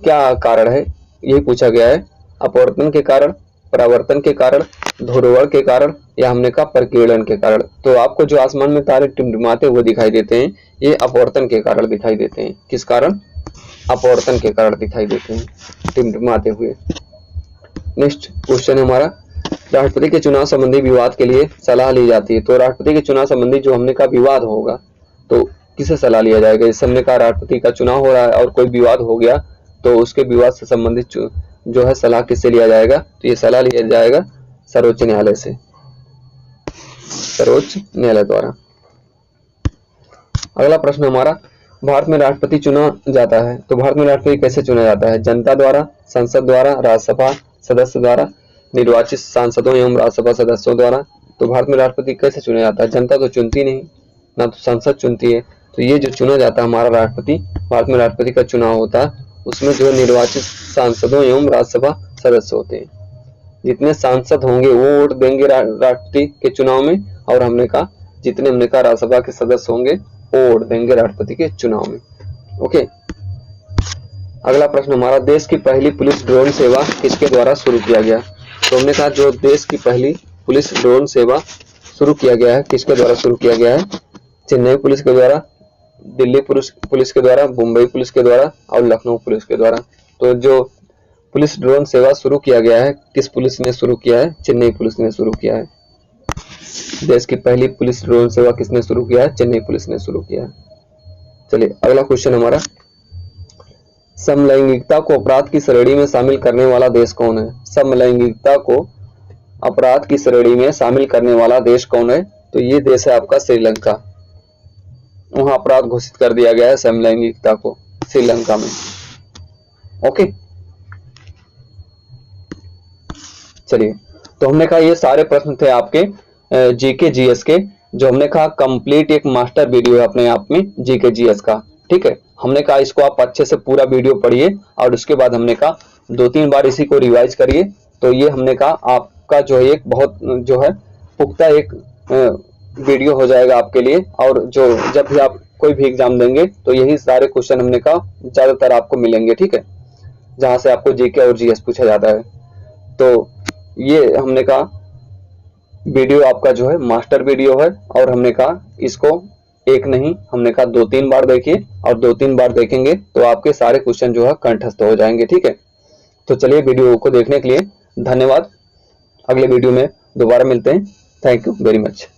S1: क्या कारण है? यही पूछा गया है। अपवर्तन के कारण, परावर्तन के कारण, ध्रुवण के कारण या हमने कहा प्रकीर्णन के कारण? तो आपको जो आसमान में तारे टिमटिमाते हुए दिखाई देते हैं ये अपवर्तन के कारण दिखाई देते हैं। किस कारण? अपवर्तन के कारण दिखाई देते हैं टिमटिमाते हुए। नेक्स्ट क्वेश्चन है हमारा राष्ट्रपति के चुनाव संबंधी विवाद के लिए सलाह ली जाती है। तो राष्ट्रपति के चुनाव संबंधी जो हमने कहा विवाद होगा तो किसे सलाह लिया जाएगा? जैसे हमने कहा राष्ट्रपति का चुनाव हो रहा है और कोई विवाद हो गया तो उसके विवाद से संबंधित जो है सलाह किससे लिया जाएगा? तो ये सलाह लिया जाएगा सर्वोच्च न्यायालय से, सर्वोच्च न्यायालय द्वारा। अगला प्रश्न हमारा भारत में राष्ट्रपति चुना जाता है तो भारत में राष्ट्रपति कैसे चुना जाता है? जनता द्वारा, संसद द्वारा, राज्यसभा सदस्य द्वारा, निर्वाचित सांसदों एवं राज्यसभा सदस्यों द्वारा? तो भारत में राष्ट्रपति कैसे चुना जाता है? जनता तो चुनती नहीं, ना तो संसद चुनती है। तो ये जो चुना जाता है हमारा राष्ट्रपति, भारत में राष्ट्रपति का चुनाव होता है उसमें जो निर्वाचित सांसदों एवं राज्यसभा सदस्य होते हैं। जितने सांसद होंगे वो वोट देंगे राष्ट्रपति के चुनाव में और हमने कहा जितने हमने कहा राज्यसभा के सदस्य होंगे वो वोट देंगे राष्ट्रपति के चुनाव में। ओके, अगला प्रश्न हमारा देश की पहली पुलिस ड्रोन सेवा किसके द्वारा शुरू किया गया? तो हमने कहा जो देश की पहली पुलिस ड्रोन सेवा शुरू किया गया है किसके द्वारा शुरू किया गया है? चेन्नई पुलिस के द्वारा, दिल्ली पुलिस के द्वारा, मुंबई पुलिस के द्वारा और लखनऊ पुलिस के द्वारा। तो जो पुलिस ड्रोन सेवा शुरू किया गया है किस पुलिस ने शुरू किया है? चेन्नई पुलिस ने शुरू किया है। देश की पहली पुलिस ड्रोन सेवा किसने शुरू किया है? चेन्नई पुलिस ने शुरू किया है। चलिए अगला क्वेश्चन हमारा समलैंगिकता को अपराध की श्रेणी में शामिल करने वाला देश कौन है? समलैंगिकता को अपराध की श्रेणी में शामिल करने वाला देश कौन है? तो ये देश है आपका श्रीलंका। वहां अपराध घोषित कर दिया गया है समलैंगिकता को, श्रीलंका में। ओके, चलिए तो हमने कहा ये सारे प्रश्न थे आपके जीके जीएस के, जो हमने कहा कंप्लीट एक मास्टर वीडियो है अपने आप में जीके जीएस का। ठीक है, हमने कहा इसको आप अच्छे से पूरा वीडियो पढ़िए और उसके बाद हमने कहा 2-3 बार इसी को रिवाइज करिए। तो ये हमने कहा आपका जो है एक बहुत जो है पुख्ता एक वीडियो हो जाएगा आपके लिए। और जो जब भी आप कोई भी एग्जाम देंगे तो यही सारे क्वेश्चन हमने कहा ज्यादातर आपको मिलेंगे। ठीक है, जहां से आपको जीके और जीएस पूछा जाता है। तो ये हमने कहा वीडियो आपका जो है मास्टर वीडियो है और हमने कहा इसको एक नहीं हमने कहा 2-3 बार देखिए और 2-3 बार देखेंगे तो आपके सारे क्वेश्चन जो है कंठस्थ हो जाएंगे। ठीक है, तो चलिए वीडियो को देखने के लिए धन्यवाद। अगले वीडियो में दोबारा मिलते हैं। Thank you very much.